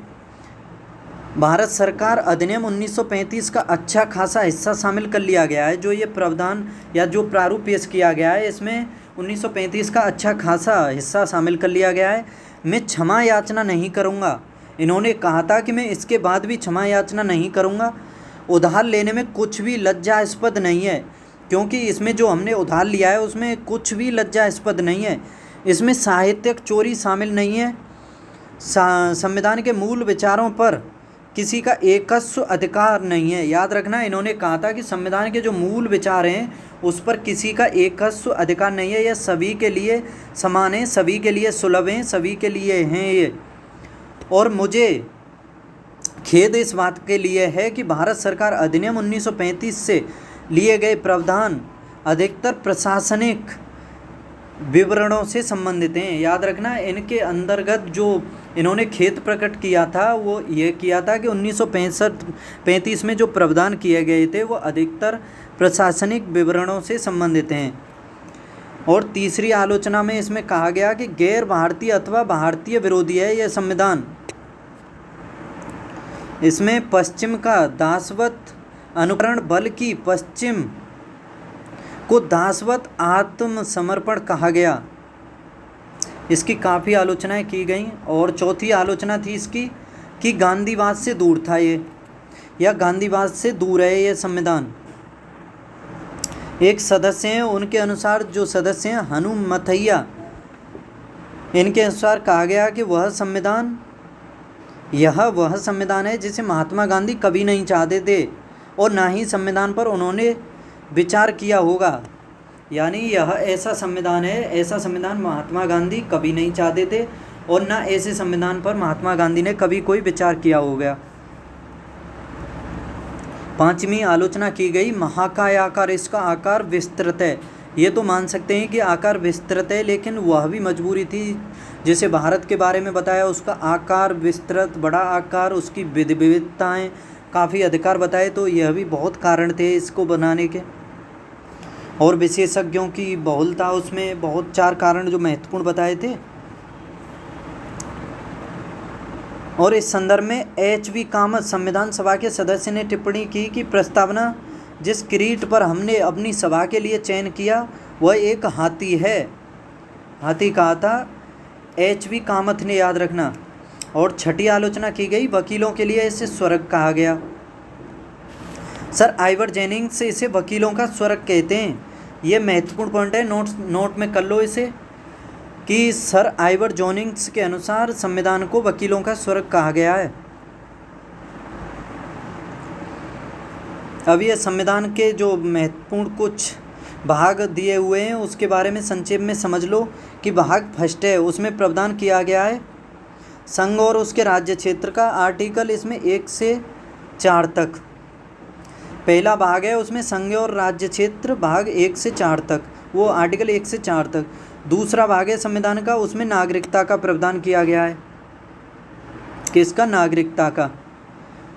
भारत सरकार अधिनियम 1935 का अच्छा खासा हिस्सा शामिल कर लिया गया है। जो ये प्रावधान या जो प्रारूप पेश किया गया है, इसमें 1935 का अच्छा खासा हिस्सा शामिल कर लिया गया है। मैं क्षमा याचना नहीं करूँगा, इन्होंने कहा था कि मैं इसके बाद भी क्षमा याचना नहीं करूँगा। उधार लेने में कुछ भी लज्जास्पद नहीं है, क्योंकि इसमें जो हमने उधार लिया है उसमें कुछ भी लज्जास्पद नहीं है। इसमें साहित्यिक चोरी शामिल नहीं है। संविधान के मूल विचारों पर किसी का एकस्व अधिकार नहीं है। याद रखना, इन्होंने कहा था कि संविधान के जो मूल विचार हैं उस पर किसी का एकस्व अधिकार नहीं है। यह सभी के लिए समान है, सभी के लिए सुलभ हैं, सभी के लिए हैं ये। और मुझे खेद इस बात के लिए है कि भारत सरकार अधिनियम 1935 से लिए गए प्रावधान अधिकतर प्रशासनिक विवरणों से संबंधित हैं। याद रखना, इनके अंतर्गत जो इन्होंने खेद प्रकट किया था वो ये किया था कि 1935 में जो प्रावधान किए गए थे वो अधिकतर प्रशासनिक विवरणों से संबंधित हैं। और तीसरी आलोचना में इसमें कहा गया कि गैर भारतीय अथवा भारतीय विरोधी है यह संविधान। इसमें पश्चिम का दासवत अनुकरण, बल्कि पश्चिम को दासवत आत्मसमर्पण कहा गया। इसकी काफ़ी आलोचनाएं की गई। और चौथी आलोचना थी इसकी कि गांधीवाद से दूर था ये, या गांधीवाद से दूर है ये संविधान। एक सदस्य हैं, उनके अनुसार जो सदस्य हैं हनुमथैया, इनके अनुसार कहा गया कि वह संविधान है जिसे महात्मा गांधी कभी नहीं चाहते थे और ना ही संविधान पर उन्होंने विचार किया होगा। यानी यह ऐसा संविधान है, ऐसा संविधान महात्मा गांधी कभी नहीं चाहते थे और ना ऐसे संविधान पर महात्मा गांधी ने कभी कोई विचार किया होगा। पांचवी आलोचना की गई महाकाय आकार, इसका आकार विस्तृत है। ये तो मान सकते हैं कि आकार विस्तृत है, लेकिन वह भी मजबूरी थी। जैसे भारत के बारे में बताया, उसका आकार विस्तृत, बड़ा आकार, उसकी विविधताएँ, काफ़ी अधिकार बताए, तो यह भी बहुत कारण थे इसको बनाने के। और विशेषज्ञों की बहुलता, उसमें बहुत 4 कारण जो महत्वपूर्ण बताए थे। और इस संदर्भ में HV कामत संविधान सभा के सदस्य ने टिप्पणी की कि प्रस्तावना जिस किरीट पर हमने अपनी सभा के लिए चयन किया वह एक हाथी है। हाथी कहा था HV कामत ने, याद रखना। और छठी आलोचना की गई वकीलों के लिए इसे स्वर्ग कहा गया। सर आइवर जेनिंग्स से इसे वकीलों का स्वर्ग कहते हैं। ये महत्वपूर्ण पॉइंट है, नोट में कर लो इसे कि सर आइवर जेनिंग्स के अनुसार संविधान को वकीलों का स्वर्ग कहा गया है। अब ये संविधान के जो महत्वपूर्ण कुछ भाग दिए हुए हैं उसके बारे में संक्षेप में समझ लो कि भाग फर्स्ट है उसमें प्रावधान किया गया है संघ और उसके राज्य क्षेत्र का। आर्टिकल इसमें 1 से 4 तक। पहला भाग है उसमें संघ और राज्य क्षेत्र, भाग 1 से 4 तक, वो आर्टिकल 1 से 4 तक। दूसरा भाग है संविधान का, उसमें नागरिकता का प्रावधान किया गया है। किसका? नागरिकता का,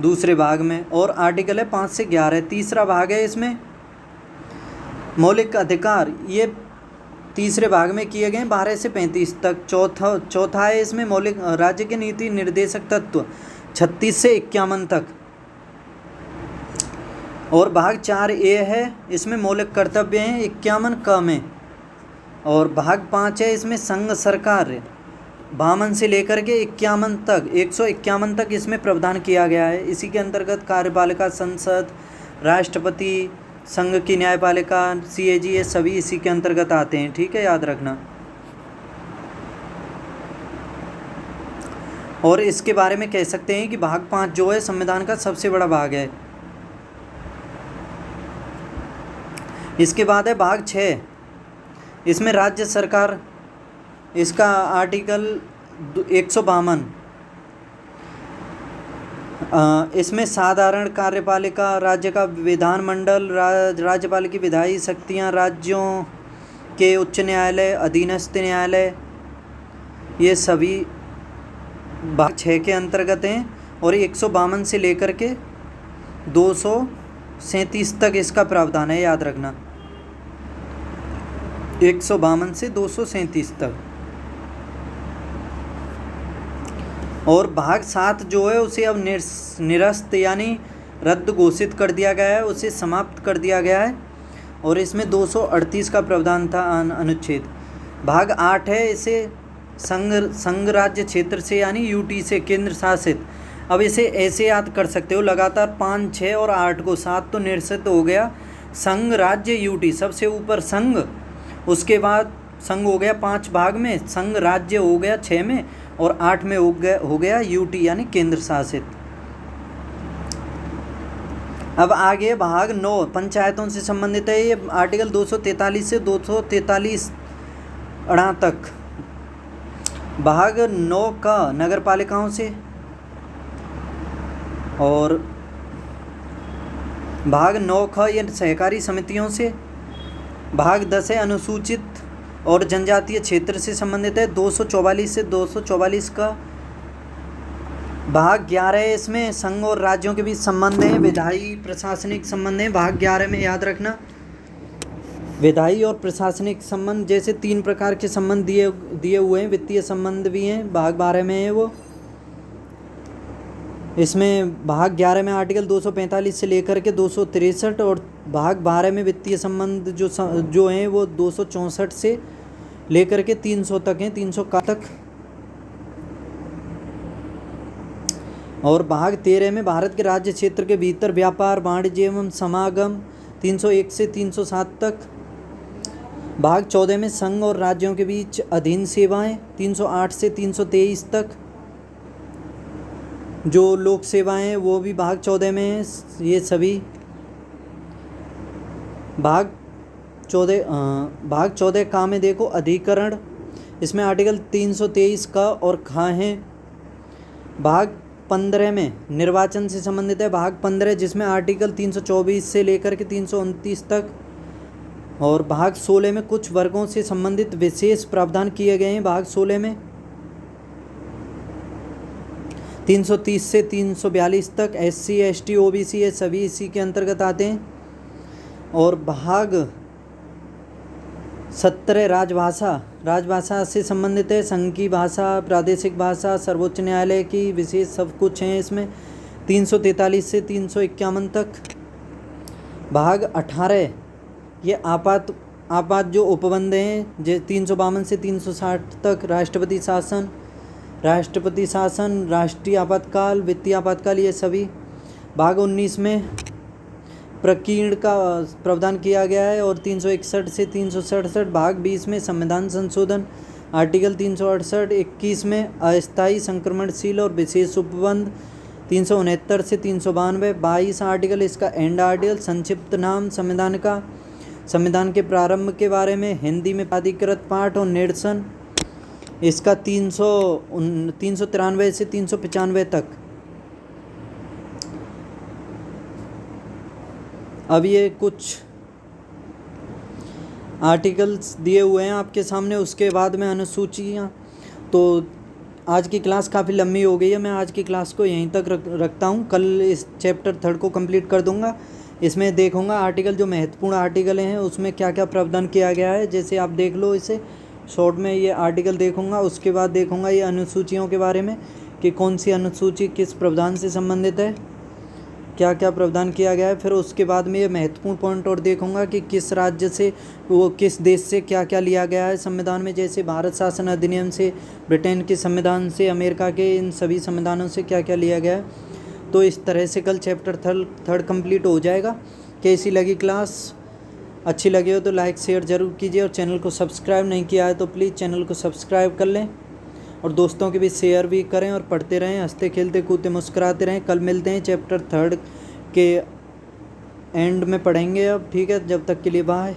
दूसरे भाग में। और आर्टिकल है 5 से 11। तीसरा भाग है इसमें मौलिक अधिकार, ये तीसरे भाग में किए गए 12 से 35 तक। चौथा है इसमें मौलिक राज्य के नीति निर्देशक तत्व 36 से 51 तक। और भाग 4A है इसमें मौलिक कर्तव्य हैं 51 क में। और भाग 5 है इसमें संघ सरकार 52 से लेकर के 51 तक 151 तक इसमें प्रावधान किया गया है। इसी के अंतर्गत कार्यपालिका, संसद, राष्ट्रपति, संघ की न्यायपालिका, CAG, ये सभी इसी के अंतर्गत आते हैं। ठीक है, याद रखना। और इसके बारे में कह सकते हैं कि भाग 5 जो है संविधान का सबसे बड़ा भाग है। इसके बाद है भाग 6, इसमें राज्य सरकार, इसका आर्टिकल 152। इसमें साधारण कार्यपालिका, राज्य का विधानमंडल, राज्यपाल की विधायी शक्तियाँ, राज्यों के उच्च न्यायालय, अधीनस्थ न्यायालय, ये सभी भाग 6 के अंतर्गत हैं। और 152 से लेकर के 237 तक इसका प्रावधान है, याद रखना। 152 से 237 तक। और भाग 7 जो है उसे अब निरस्त यानी रद्द घोषित कर दिया गया है, उसे समाप्त कर दिया गया है। और इसमें 238 का प्रावधान था अनुच्छेद। भाग 8 है, इसे संघ राज्य क्षेत्र से यानी UT से, केंद्र शासित। अब इसे ऐसे याद कर सकते हो, लगातार 5, 6 और 8 को, 7 तो निरस्त हो गया। संघ राज्य UT, सबसे ऊपर संघ, उसके बाद संघ हो गया 5 भाग में, संघ राज्य हो गया 6 में, और 8 में हो गया UT यानी केंद्र शासित। अब आगे भाग 9 पंचायतों से संबंधित है। ये आर्टिकल 243 से 243 तक। भाग 9 का नगर पालिकाओं से। और भाग 9 का ये सहकारी समितियों से। भाग 10 है अनुसूचित और जनजातीय क्षेत्र से संबंधित है, 244 से 244 का। भाग 11 है, इसमें संघ और राज्यों के बीच संबंध है, विधायी प्रशासनिक संबंध है। भाग 11 में याद रखना, विधायी और प्रशासनिक संबंध जैसे 3 प्रकार के संबंध दिए हुए हैं, वित्तीय संबंध भी हैं, भाग 12 में है वो। इसमें भाग 11 में आर्टिकल 245 से लेकर के 263, और भाग 12 में वित्तीय संबंध जो हैं वो 264 से लेकर के 300 तक हैं, 300 का तक। और भाग 13 में भारत के राज्य क्षेत्र के भीतर व्यापार, वाणिज्य एवं समागम 301 से 307 तक। भाग 14 में संघ और राज्यों के बीच अधीन सेवाएं 308 से 323 तक। जो लोक सेवाएं हैं वो भी भाग 14 में है, ये सभी। भाग 14 का में देखो अधिकरण, इसमें आर्टिकल 323 का और खा है। भाग 15 में निर्वाचन से संबंधित है, भाग 15 जिसमें आर्टिकल 324 से लेकर के 329 तक। और भाग 16 में कुछ वर्गों से संबंधित विशेष प्रावधान किए गए हैं। भाग 16 में 330 से 342 तक SC, ST, OBC ये सभी इसी के अंतर्गत आते हैं। और भाग 17 राजभाषा से संबंधित है, संघ की भाषा, प्रादेशिक भाषा, सर्वोच्च न्यायालय की विशेष सब कुछ हैं इसमें, 343 से 351 तक। भाग 18 ये आपात जो उपबंध हैं, 352 से 360 तक। राष्ट्रपति शासन, राष्ट्रीय आपातकाल, वित्तीय आपातकाल, ये सभी। भाग 19 में प्रकीर्ण का प्रावधान किया गया है, और 361 से 367। भाग 20 में संविधान संशोधन, आर्टिकल 368। 21 में अस्थायी, संक्रमणशील और विशेष उपबंध, 369 से 392। 22 आर्टिकल इसका एंड आर्टिकल, संक्षिप्त नाम संविधान का। संविधान के प्रारंभ के बारे में हिंदी में अधिकृत पाठ और निरसन इसका 393 से 395 तक। अब ये कुछ आर्टिकल्स दिए हुए हैं आपके सामने, उसके बाद में अनुसूचियाँ। तो आज की क्लास काफ़ी लंबी हो गई है, मैं आज की क्लास को यहीं तक रखता हूँ। कल इस चैप्टर 3 को कंप्लीट कर दूँगा। इसमें देखूँगा आर्टिकल, जो महत्वपूर्ण आर्टिकल हैं उसमें क्या क्या प्रावधान किया गया है। जैसे आप देख लो, इसे शॉर्ट में ये आर्टिकल देखूँगा। उसके बाद देखूँगा ये अनुसूचियों के बारे में कि कौन सी अनुसूची किस प्रावधान से संबंधित है, क्या क्या प्रावधान किया गया है। फिर उसके बाद में ये महत्वपूर्ण पॉइंट और देखूंगा कि किस राज्य से, वो किस देश से क्या क्या लिया गया है संविधान में। जैसे भारत शासन अधिनियम से, ब्रिटेन के संविधान से, अमेरिका के, इन सभी संविधानों से क्या क्या लिया गया है। तो इस तरह से कल चैप्टर 3 कंप्लीट हो जाएगा। कैसी लगी क्लास? अच्छी लगी हो तो लाइक शेयर ज़रूर कीजिए, और चैनल को सब्सक्राइब नहीं किया है तो प्लीज़ चैनल को सब्सक्राइब कर लें, और दोस्तों के भी शेयर भी करें, और पढ़ते रहें, हंसते खेलते कूदते मुस्कुराते रहें। कल मिलते हैं, चैप्टर 3 के एंड में पढ़ेंगे अब। ठीक है, जब तक के लिए बाय।